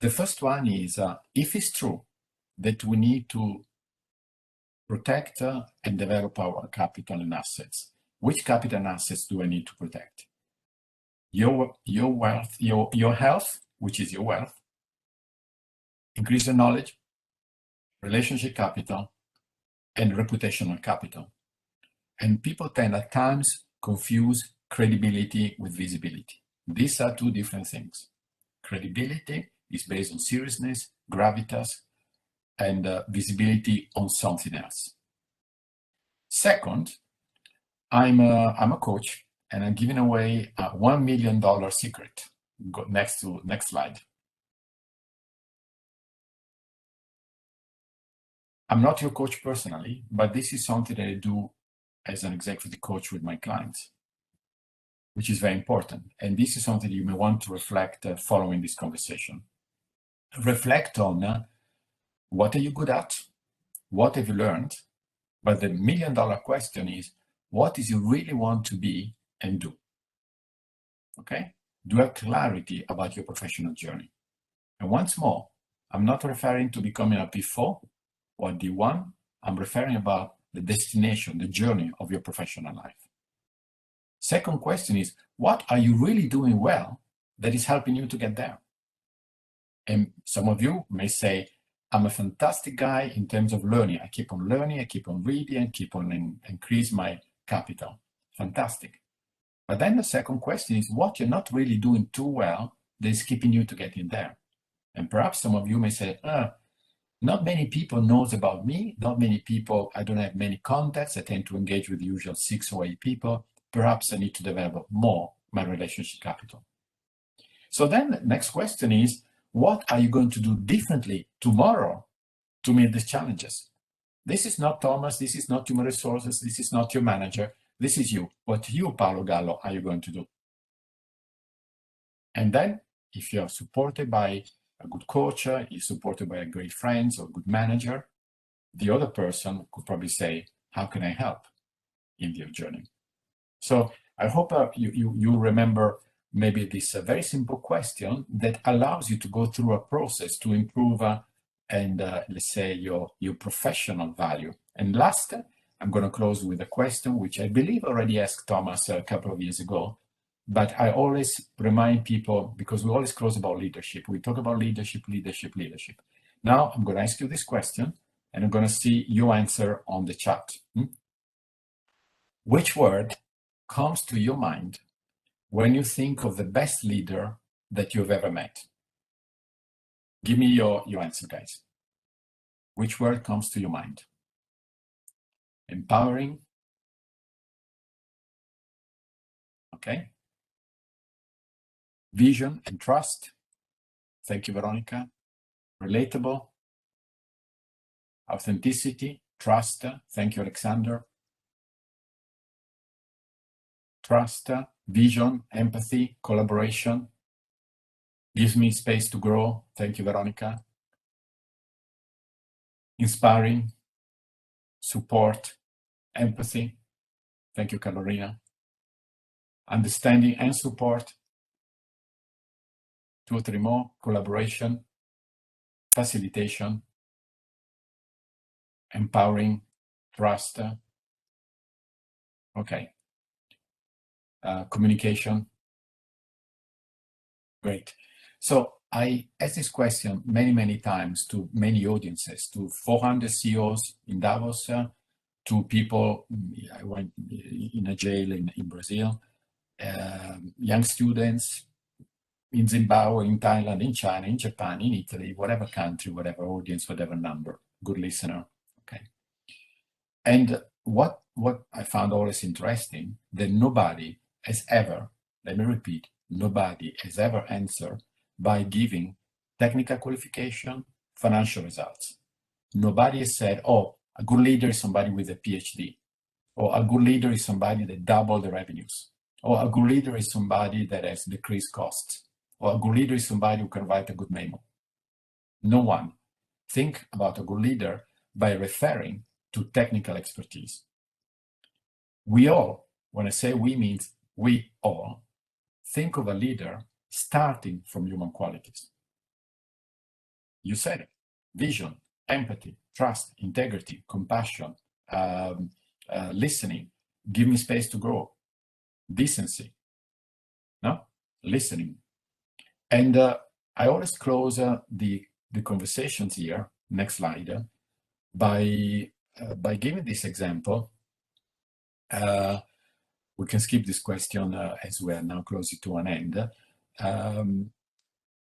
the first one is if it's true that we need to protect and develop our capital and assets, which capital and assets do I need to protect? Your wealth, your health, which is your wealth, increase your knowledge, relationship capital, and reputational capital. And people tend at times confuse credibility with visibility. These are 2 different things. Credibility is based on seriousness, gravitas, and visibility on something else. Second, I'm a coach and I'm giving away a $1 million secret. Go next slide. I'm not your coach personally, but this is something that I do as an executive coach with my clients, which is very important. And this is something you may want to reflect following this conversation. Reflect on what are you good at? What have you learned? But the $1 million question is, what is you really want to be and do? Okay? Do you have clarity about your professional journey? And once more, I'm not referring to becoming a P4 or D1. I'm referring about the destination, the journey of your professional life. Second question is, what are you really doing well that is helping you to get there? And some of you may say, I'm a fantastic guy in terms of learning. I keep on learning, I keep on reading, I keep on increase my capital. Fantastic. But then the second question is what you're not really doing too well that is keeping you to getting there. And perhaps some of you may say, not many people knows about me. Not many people, I don't have many contacts. I tend to engage with the usual 6 or 8 people. Perhaps I need to develop more my relationship capital. So then the next question is, what are you going to do differently tomorrow to meet these challenges? This is not Thomas, this is not human resources, this is not your manager, this is you. What you, Paolo Gallo, are you going to do? And then, if you are supported by a good coach, you're supported by a great friend or good manager, the other person could probably say, how can I help in your journey? So I hope you remember maybe this very simple question that allows you to go through a process to improve and let's say your professional value. And last, I'm going to close with a question which I believe already asked Thomas a couple of years ago, but I always remind people because we always close about leadership. We talk about leadership. Now I'm going to ask you this question and I'm going to see your answer on the chat. Which word comes to your mind when you think of the best leader that you've ever met? Give me your answer, guys. Which word comes to your mind? Empowering. Okay. Vision and trust. Thank you, Veronica. Relatable. Authenticity. Trust. Thank you, Alexander. Trust, vision, empathy, collaboration. Gives me space to grow. Thank you, Veronica. Inspiring, support, empathy. Thank you, Carolina. Understanding and support. 2 or 3 more. Collaboration, facilitation, empowering, trust. Okay. Communication. Great. So I asked this question many, many times to many audiences, to 400 CEOs in Davos, to people. I went in a jail in Brazil, young students in Zimbabwe, in Thailand, in China, in Japan, in Italy, whatever country, whatever audience, whatever number, good listener. Okay. And what I found always interesting, that nobody has ever, let me repeat, nobody has ever answered by giving technical qualification, financial results. Nobody has said, oh, a good leader is somebody with a PhD, or a good leader is somebody that doubled the revenues, or a good leader is somebody that has decreased costs, or a good leader is somebody who can write a good memo. No one. Think about a good leader by referring to technical expertise. We all, when I say we, means we all, think of a leader starting from human qualities. You said it: vision, empathy, trust, integrity, compassion, listening, give me space to grow, decency, no? Listening. And I always close the conversations here, next slide, by giving this example. We can skip this question as we are now closing to an end.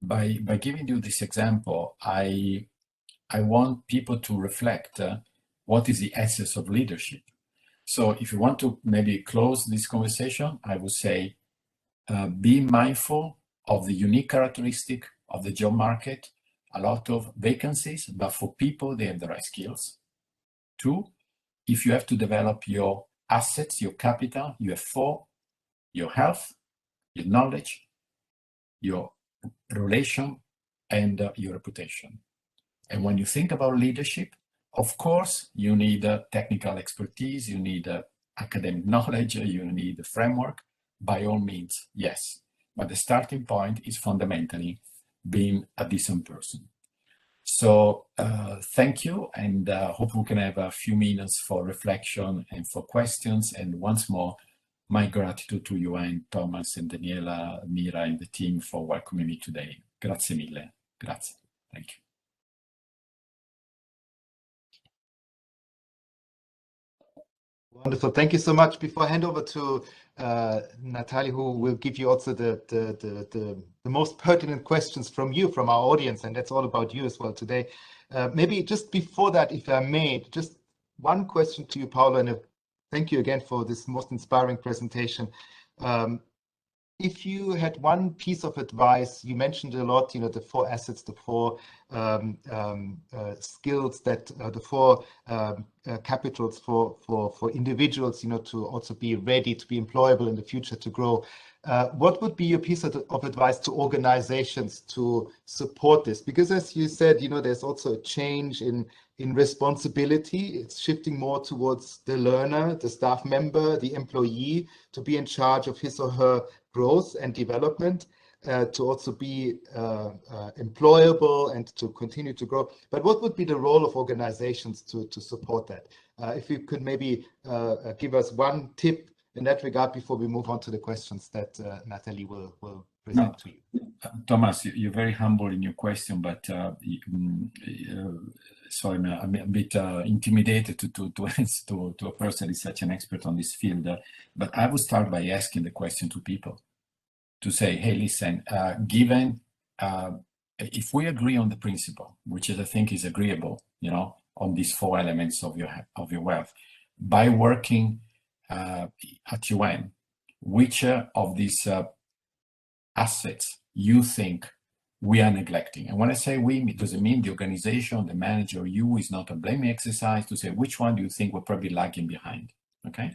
By giving you this example, I want people to reflect what is the essence of leadership. So if you want to maybe close this conversation, I would say, be mindful of the unique characteristic of the job market, a lot of vacancies, but for people, they have the right skills. 2, if you have to develop your assets, your capital, you have 4, your health, your knowledge, your relation, and your reputation. And when you think about leadership, of course, you need technical expertise, you need academic knowledge, you need a framework. By all means, yes. But the starting point is fundamentally being a decent person. So thank you, and hope we can have a few minutes for reflection and for questions. And once more, my gratitude to you and Thomas and Daniela, Mira, and the team for welcoming me today. Grazie mille. Grazie. Thank you. Wonderful. Thank you so much. Before I hand over to Natalie, who will give you also the most pertinent questions from you, from our audience, and that's all about you as well today. Maybe just before that, if I may, just one question to you, Paolo, and thank you again for this most inspiring presentation. If you had one piece of advice, you mentioned a lot, the 4 assets, the 4 skills, that the 4 capitals for individuals, to also be ready to be employable in the future, to grow. What would be your piece of advice to organizations to support this? Because as you said, there's also a change in responsibility. It's shifting more towards the learner, the staff member, the employee, to be in charge of his or her growth and development, to also be employable and to continue to grow. But what would be the role of organizations to support that? If you could maybe give us one tip in that regard before we move on to the questions that Natalie will present to you. Thomas, you're very humble in your question, but so I'm a bit intimidated to answer to a person who is such an expert on this field. But I would start by asking the question to people, to say, hey, listen, given if we agree on the principle, which I think is agreeable, on these 4 elements of your wealth, by working at UN, which of these assets you think we are neglecting? And when I say we, it doesn't mean the organization, the manager, you. Is not a blaming exercise to say which one do you think we're probably lagging behind. Okay,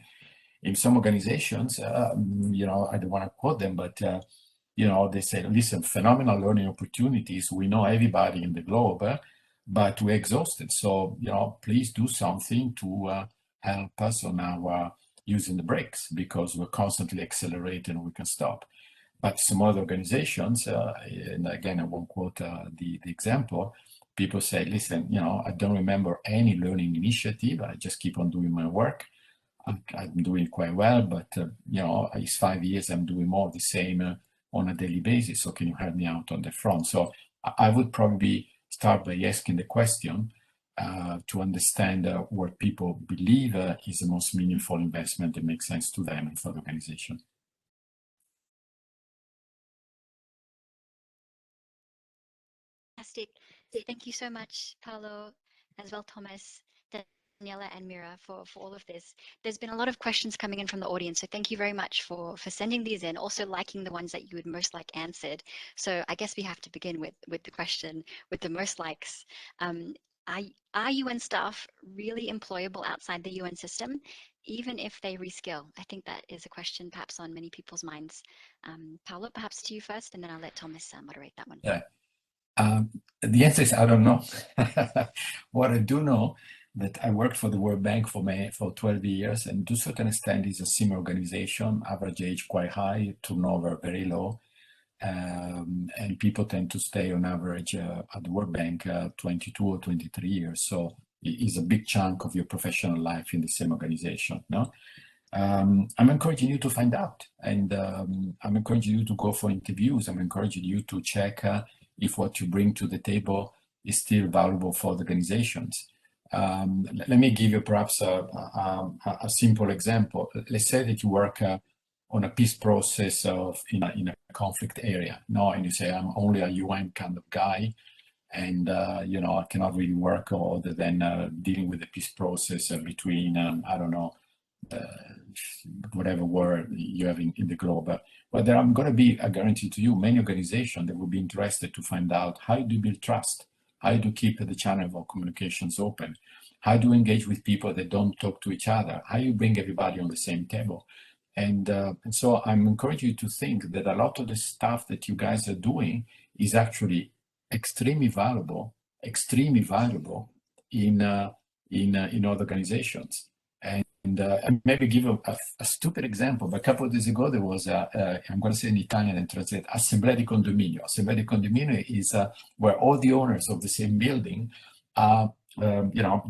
in some organizations, I don't want to quote them, but they say, listen, phenomenal learning opportunities. We know everybody in the globe, but we're exhausted. So please do something to help us on our using the brakes, because we're constantly accelerating and we can stop. But some other organizations, and again, I won't quote the example, people say, listen, I don't remember any learning initiative. I just keep on doing my work. I'm doing quite well, but it's 5 years, I'm doing more of the same on a daily basis. So can you help me out on the front? So I would probably start by asking the question to understand what people believe is the most meaningful investment that makes sense to them and for the organization. Fantastic. Thank you so much, Paolo, as well, Thomas, Daniela, and Mira for all of this. There's been a lot of questions coming in from the audience, so thank you very much for sending these in, also liking the ones that you would most like answered. So I guess we have to begin with the question with the most likes. Are UN staff really employable outside the UN system, even if they reskill? I think that is a question perhaps on many people's minds. Paolo, perhaps to you first, and then I'll let Thomas moderate that one. Yeah. The answer is I don't know. What I do know, that I worked for the World Bank for 12 years, and to a certain extent is a similar organization, average age quite high, turnover very low, and people tend to stay on average at the World Bank 22 or 23 years. So it is a big chunk of your professional life in the same organization. No? I'm encouraging you to find out, and I'm encouraging you to go for interviews. I'm encouraging you to check if what you bring to the table is still valuable for the organizations. Let me give you perhaps a simple example. Let's say that you work on a peace process in a conflict area, and you say, I'm only a UN kind of guy, and I cannot really work other than dealing with the peace process between, I don't know, whatever word you have in the globe. But there are going to be, I guarantee to you, many organizations that will be interested to find out how do you build trust, how do you keep the channel of communications open, how do you engage with people that don't talk to each other, how you bring everybody on the same table. And so I'm encouraging you to think that a lot of the stuff that you guys are doing is actually extremely valuable in other organizations. And maybe give a stupid example. But a couple of days ago, there was, I'm going to say in Italian and translate, Assemblea di Condominio. Assemblea di Condominio is where all the owners of the same building are,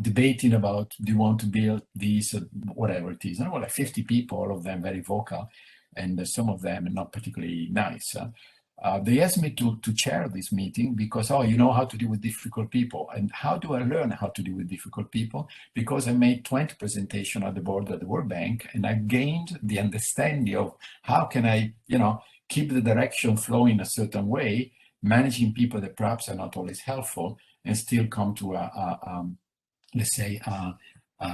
debating about, do you want to build this, whatever it is. And like 50 people, all of them very vocal, and some of them not particularly nice. They asked me to chair this meeting because, you know how to deal with difficult people. And how do I learn how to deal with difficult people? Because I made 20 presentations at the board at the World Bank, and I gained the understanding of how can I, keep the direction flowing a certain way, managing people that perhaps are not always helpful, and still come to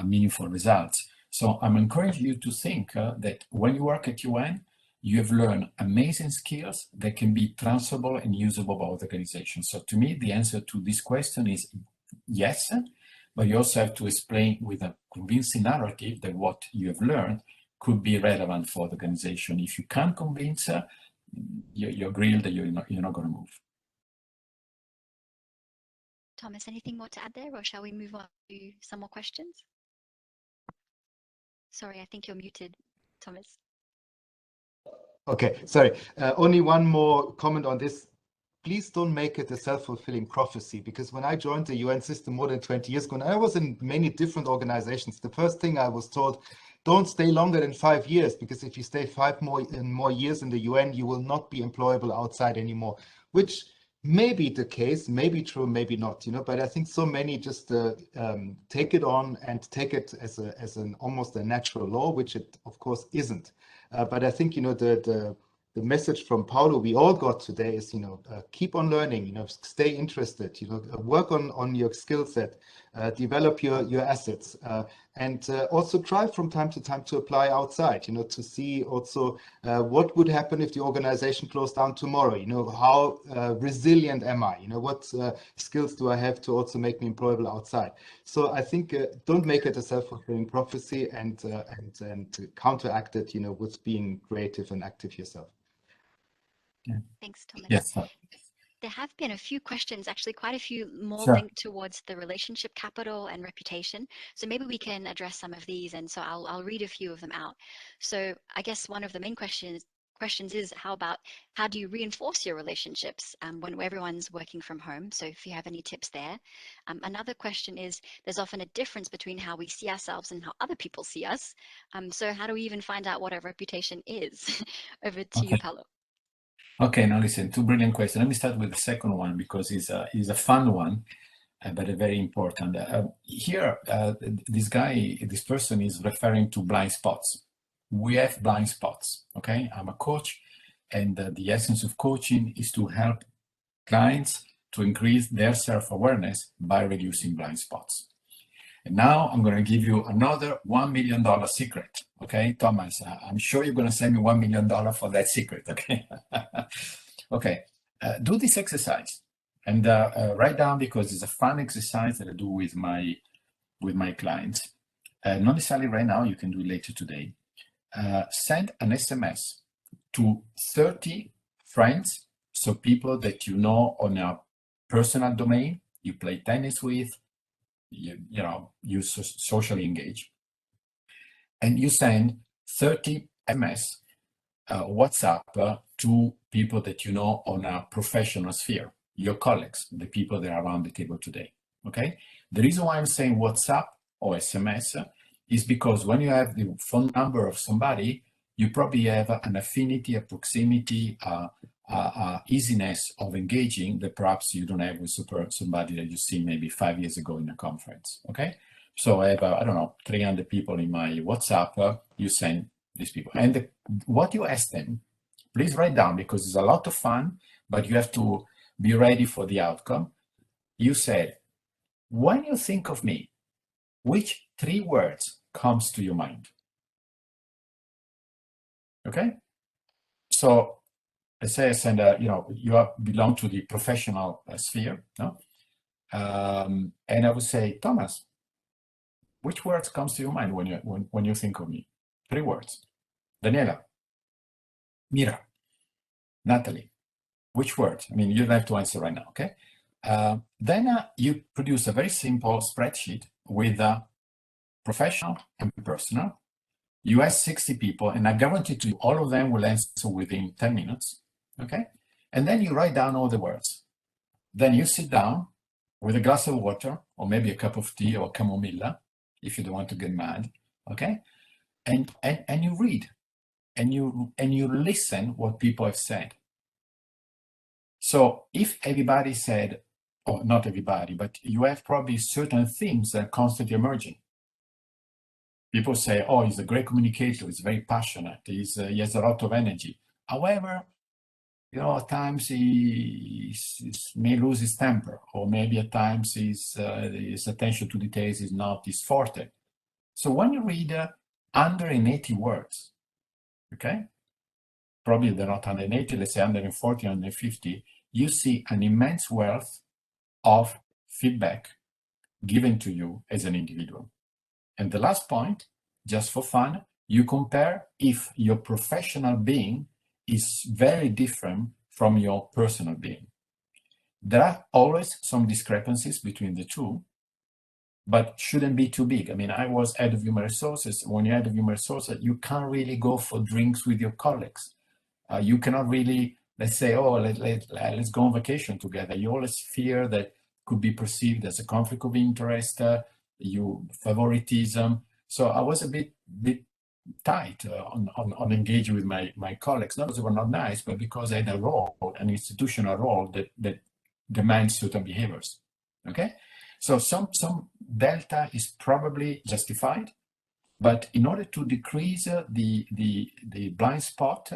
meaningful results. So I'm encouraging you to think that when you work at UN, you have learned amazing skills that can be transferable and usable by other organizations. So to me, the answer to this question is yes, but you also have to explain with a convincing narrative that what you have learned could be relevant for the organization. If you can't convince, you're grilled that you're not going to move. Thomas, anything more to add there, or shall we move on to some more questions? Sorry, I think you're muted, Thomas. Okay, sorry. Only one more comment on this. Please don't make it a self-fulfilling prophecy, because when I joined the UN system more than 20 years ago, and I was in many different organizations, the first thing I was told, don't stay longer than 5 years, because if you stay 5 more years in the UN, you will not be employable outside anymore, which may be the case, may be true, maybe not, but I think so many just take it on and take it as an almost a natural law, which it of course isn't. But I think, the message from Paolo we all got today is, keep on learning, stay interested, work on your skill set, develop your assets, and also try from time to time to apply outside, to see also what would happen if the organization closed down tomorrow, how resilient am I, what skills do I have to also make me employable outside. So I think don't make it a self-fulfilling prophecy, and counteract it, with being creative and active yourself. Yeah. Thanks, Thomas. Yes. There have been a few questions, actually quite a few more Sure. linked towards the relationship capital and reputation. So maybe we can address some of these, and so I'll read a few of them out. So I guess one of the main questions questions is, how do you reinforce your relationships when everyone's working from home? So if you have any tips there. Another question is, there's often a difference between how we see ourselves and how other people see us. So how do we even find out what our reputation is? Over to you, Paolo. Okay, now listen, two brilliant questions. Let me start with the second one because it's a fun one, but a very important. Here, this person is referring to blind spots. We have blind spots, okay? I'm a coach, and the essence of coaching is to help clients to increase their self-awareness by reducing blind spots. And now I'm going to give you another $1 million secret, okay? Thomas, I'm sure you're going to send me $1 million for that secret, okay? Okay, do this exercise and write down, because it's a fun exercise that I do with my clients. Not necessarily right now, you can do it later today. Send an SMS to 30 friends, so people that you know on a personal domain, you play tennis with, you socially engage. And you send 30 SMS, WhatsApp to people that you know on a professional sphere, your colleagues, the people that are around the table today, okay? The reason why I'm saying WhatsApp or SMS is because when you have the phone number of somebody, you probably have an affinity, a proximity, easiness of engaging that perhaps you don't have with somebody that you see maybe 5 years ago in a conference, okay? So I have, I don't know, 300 people in my WhatsApp, you send these people. And what you ask them, please write down, because it's a lot of fun, but you have to be ready for the outcome. You said, when you think of me, which 3 words comes to your mind? Okay? So let's say I send you belong to the professional sphere, no? And I would say, Thomas, which words comes to your mind when you think of me? 3 words. Daniela, Mira, Natalie, which words? I mean, you don't have to answer right now, okay? Then you produce a very simple spreadsheet with professional and personal. You ask 60 people, and I guarantee to you, all of them will answer within 10 minutes, okay? And then you write down all the words. Then you sit down with a glass of water, or maybe a cup of tea or chamomilla, if you don't want to get mad, okay? And you read, and you listen what people have said. So if everybody said, or not everybody, but you have probably certain themes that are constantly emerging. People say, oh, he's a great communicator, he's very passionate, he has a lot of energy. However, at times he may lose his temper, or maybe at times his attention to details is not his forte. So when you read 180 words, okay, probably they're not 180, let's say 140, 150, you see an immense wealth of feedback given to you as an individual. And the last point, just for fun, you compare if your professional being is very different from your personal being. There are always some discrepancies between the two, but shouldn't be too big. I mean, I was head of human resources. When you're head of human resources, you can't really go for drinks with your colleagues. You cannot really, let's say, oh, let's go on vacation together. You always fear that could be perceived as a conflict of interest, favoritism. So I was a bit tight on engaging with my colleagues, not because they were not nice, but because I had a role, an institutional role that demands certain behaviors. Okay, so some delta is probably justified, but in order to decrease the blind spot,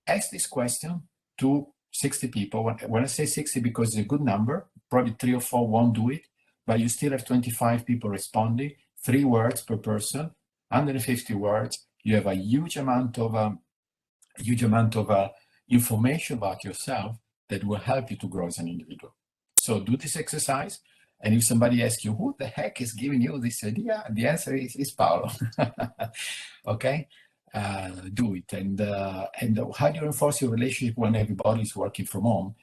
ask this question to 60 people. When I say 60, because it's a good number, probably 3 or 4 won't do it, but you still have 25 people responding, 3 words per person, 150 words. You have a huge amount of information about yourself that will help you to grow as an individual. So do this exercise. And if somebody asks you, who the heck is giving you this idea? The answer is Paolo. Okay? Do it. And how do you enforce your relationship when everybody is working from home?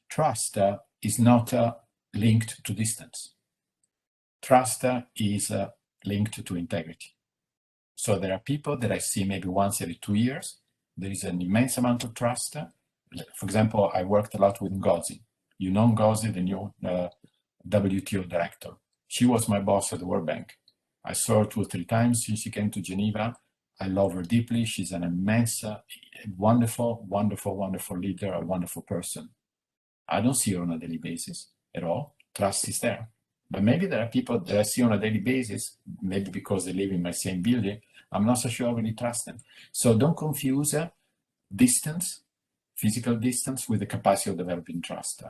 Trust is not linked to distance. Trust is linked to integrity. So there are people that I see maybe once every 2 years, There is an immense amount of trust. For example, I worked a lot with Ngozi. You know Ngozi, the new WTO director. She was my boss at the World Bank. I saw her 2 or 3 times since she came to Geneva. I love her deeply. She's an immense, wonderful, wonderful, wonderful leader, a wonderful person. I don't see her on a daily basis at all. Trust is there. But maybe there are people that I see on a daily basis, maybe because they live in my same building. I'm not so sure I really trust them. So don't confuse distance, physical distance, with the capacity of developing trust.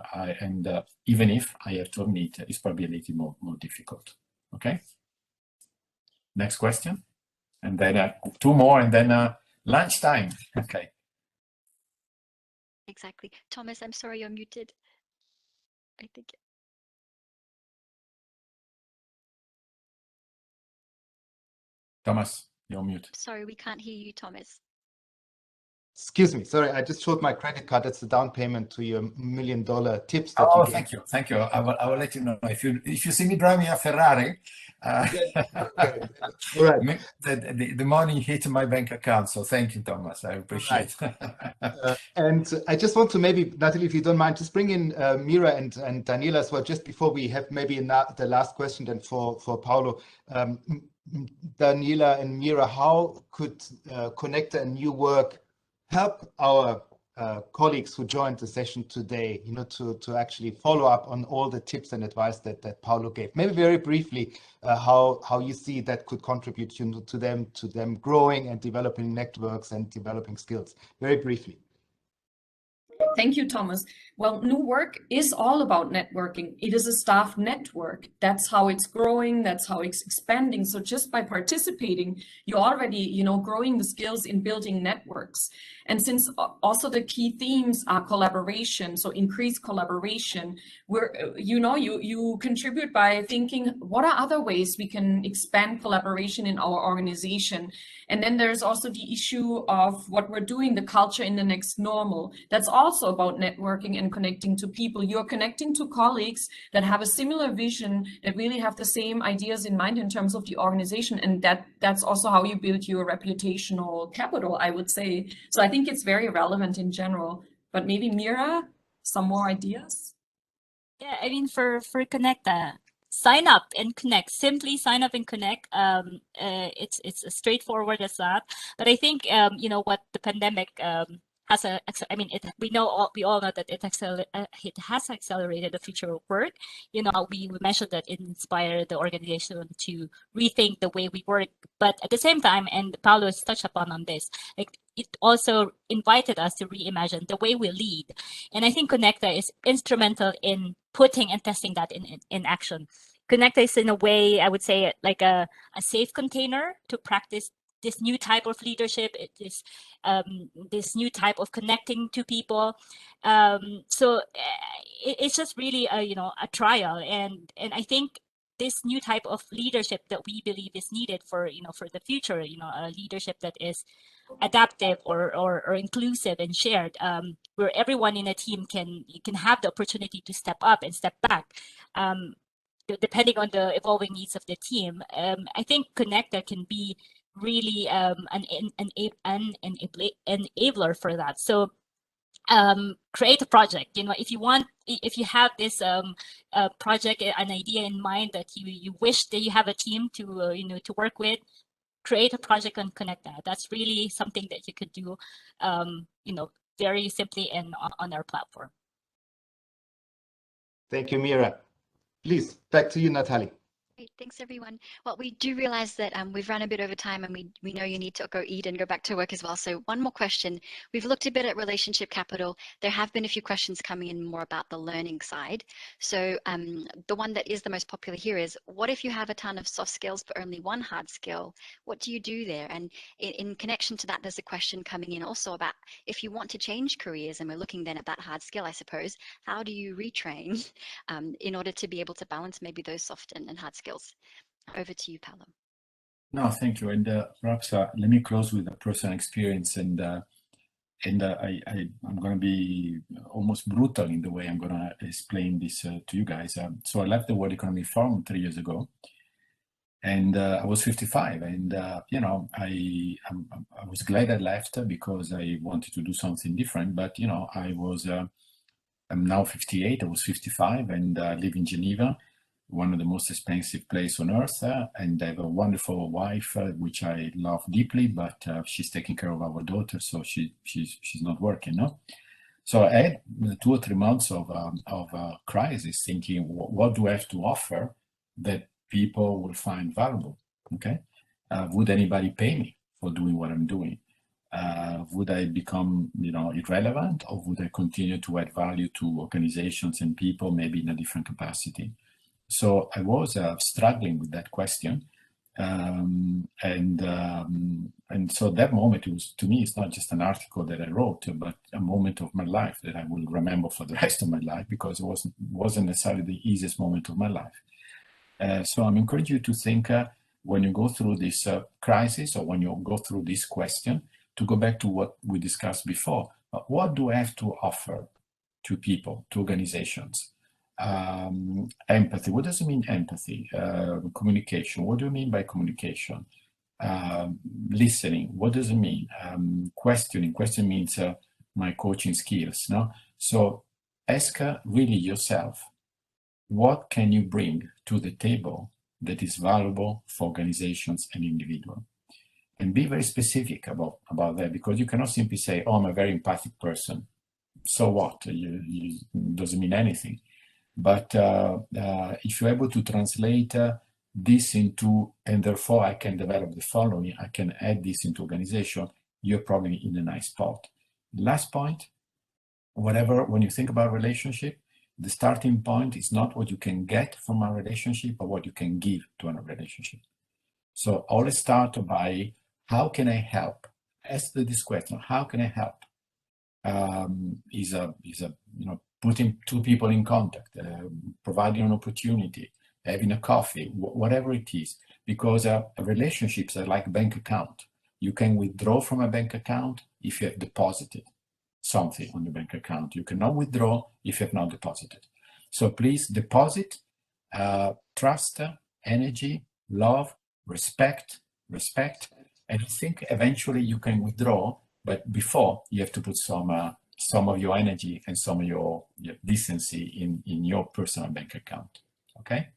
Even if I have to admit, it's probably a little more difficult. Okay. Next question. And then 2 more, and then lunchtime. Okay. Exactly. Thomas, I'm sorry, you're muted. I think. Thomas, you're mute. Sorry, we can't hear you, Thomas. Excuse me, sorry, I just showed my credit card. That's the down payment to your $1 million tips that you gave. Thank you. I will let you know if you see me driving a Ferrari. Right. The money hit my bank account. So thank you, Thomas. I appreciate it. And I just want to maybe, Natalie, if you don't mind, just bring in Mira and Daniela as well, just before we have maybe the last question then for Paolo. Daniela and Mira, how could Conecta and new work help our colleagues who joined the session today, to actually follow up on all the tips and advice that Paolo gave? Maybe very briefly, how you see that could contribute to them growing and developing networks and developing skills. Very briefly. Thank you, Thomas. Well, new work is all about networking. It is a staff network. That's how it's growing. That's how it's expanding. So just by participating, you're already, growing the skills in building networks. And since also the key themes are collaboration, so increased collaboration, you contribute by thinking, what are other ways we can expand collaboration in our organization? And then there's also the issue of what we're doing, the culture in the next normal. That's also about networking and connecting to people. You're connecting to colleagues that have a similar vision, that really have the same ideas in mind in terms of the organization. And that's also how you build your reputational capital, I would say. So I think it's very relevant in general. But maybe Mira, some more ideas? Yeah, I mean, for Conecta, sign up and connect. Simply sign up and connect. It's as straightforward as that. But I think what the pandemic has we all know that it has accelerated the future of work. We mentioned that it inspired the organization to rethink the way we work. But at the same time, and Paolo has touched upon on this, it also invited us to reimagine the way we lead. And I think Conecta is instrumental in putting and testing that in action. Conecta is, in a way, I would say, like a safe container to practice this new type of leadership. It is this new type of connecting to people. So it's just really a trial, and I think this new type of leadership that we believe is needed for the future, a leadership that is adaptive or inclusive and shared, where everyone in a team can have the opportunity to step up and step back, depending on the evolving needs of the team. I think Conecta can be really an enabler for that. So create a project. If you have this project, an idea in mind that you wish that you have a team to work with, create a project on Conecta. That's really something that you could do, very simply and on our platform. Thank you, Mira. Please, back to you, Natalie. Great, thanks everyone. Well, we do realize that we've run a bit over time, and we know you need to go eat and go back to work as well. So one more question. We've looked a bit at relationship capital. There have been a few questions coming in more about the learning side. So the one that is the most popular here is, what if you have a ton of soft skills but only one hard skill? What do you do there? And in connection to that, there's a question coming in also about, if you want to change careers, and we're looking then at that hard skill, I suppose, how do you retrain in order to be able to balance maybe those soft and hard skills? Over to you, Paolo. No, thank you. And perhaps let me close with a personal experience. And I'm going to be almost brutal in the way I'm going to explain this to you guys. So I left the World Economic Forum 3 years ago. And I was 55, and you know, I was glad I left because I wanted to do something different. But you know, I'm now 58. I was 55, and live in Geneva, one of the most expensive places on earth, and I have a wonderful wife, which I love deeply. But she's taking care of our daughter, so she's not working, no. So I had 2 or 3 months of crisis, thinking, what do I have to offer that people will find valuable? Okay, would anybody pay me for doing what I'm doing? Would I become, you know, irrelevant, or would I continue to add value to organizations and people, maybe in a different capacity? So I was struggling with that question. And so that moment, it was, to me, it's not just an article that I wrote, but a moment of my life that I will remember for the rest of my life, because it wasn't necessarily the easiest moment of my life. So I'm encouraging you to think when you go through this crisis, or when you go through this question, to go back to what we discussed before. What do I have to offer to people, to organizations? Empathy. What does it mean, empathy? Communication. What do you mean by communication? Listening. What does it mean? Questioning. Question means my coaching skills. No. So ask really yourself, what can you bring to the table that is valuable for organizations and individuals? And be very specific about that, because you cannot simply say, oh, I'm a very empathic person. So what? It doesn't mean anything. But if you're able to translate this into, and therefore I can develop the following, I can add this into organization, you're probably in a nice spot. Last point, when you think about relationship, the starting point is not what you can get from a relationship, but what you can give to a relationship. So always start by, how can I help? Ask this question, how can I help? Is a putting 2 people in contact, providing an opportunity, having a coffee, whatever it is, because relationships are like bank account. You can withdraw from a bank account if you have deposited something on the bank account. You cannot withdraw if you have not deposited. So please deposit trust, energy, love, respect, and I think eventually you can withdraw. But before, you have to put some of your energy and some of your decency in your personal bank account. Okay?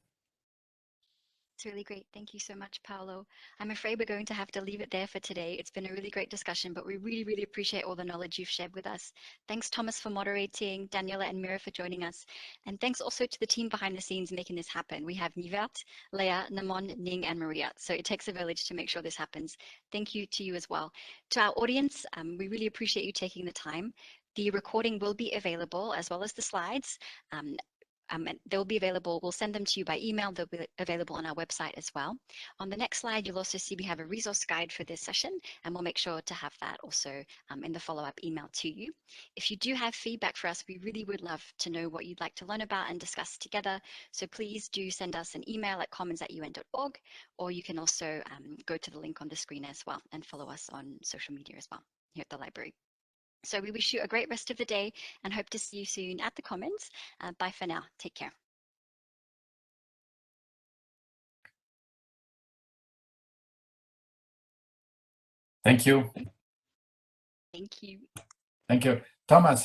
It's really great. Thank you so much, Paolo. I'm afraid we're going to have to leave it there for today. It's been a really great discussion, but we really, really appreciate all the knowledge you've shared with us. Thanks, Thomas, for moderating, Daniela and Mira for joining us. And thanks also to the team behind the scenes making this happen. We have Nivert, Leah, Namon, Ning, and Maria. So it takes a village to make sure this happens. Thank you to you as well. To our audience, we really appreciate you taking the time. The recording will be available, as well as the slides. They'll be available. We'll send them to you by email. They'll be available on our website as well. On the next slide, you'll also see we have a resource guide for this session, and we'll make sure to have that also in the follow-up email to you. If you do have feedback for us, we really would love to know what you'd like to learn about and discuss together. So please do send us an email at commons@un.org, or you can also go to the link on the screen as well and follow us on social media as well here at the library. So we wish you a great rest of the day and hope to see you soon at the Commons. Bye for now. Take care. Thank you. Thank you. Thank you. Thomas,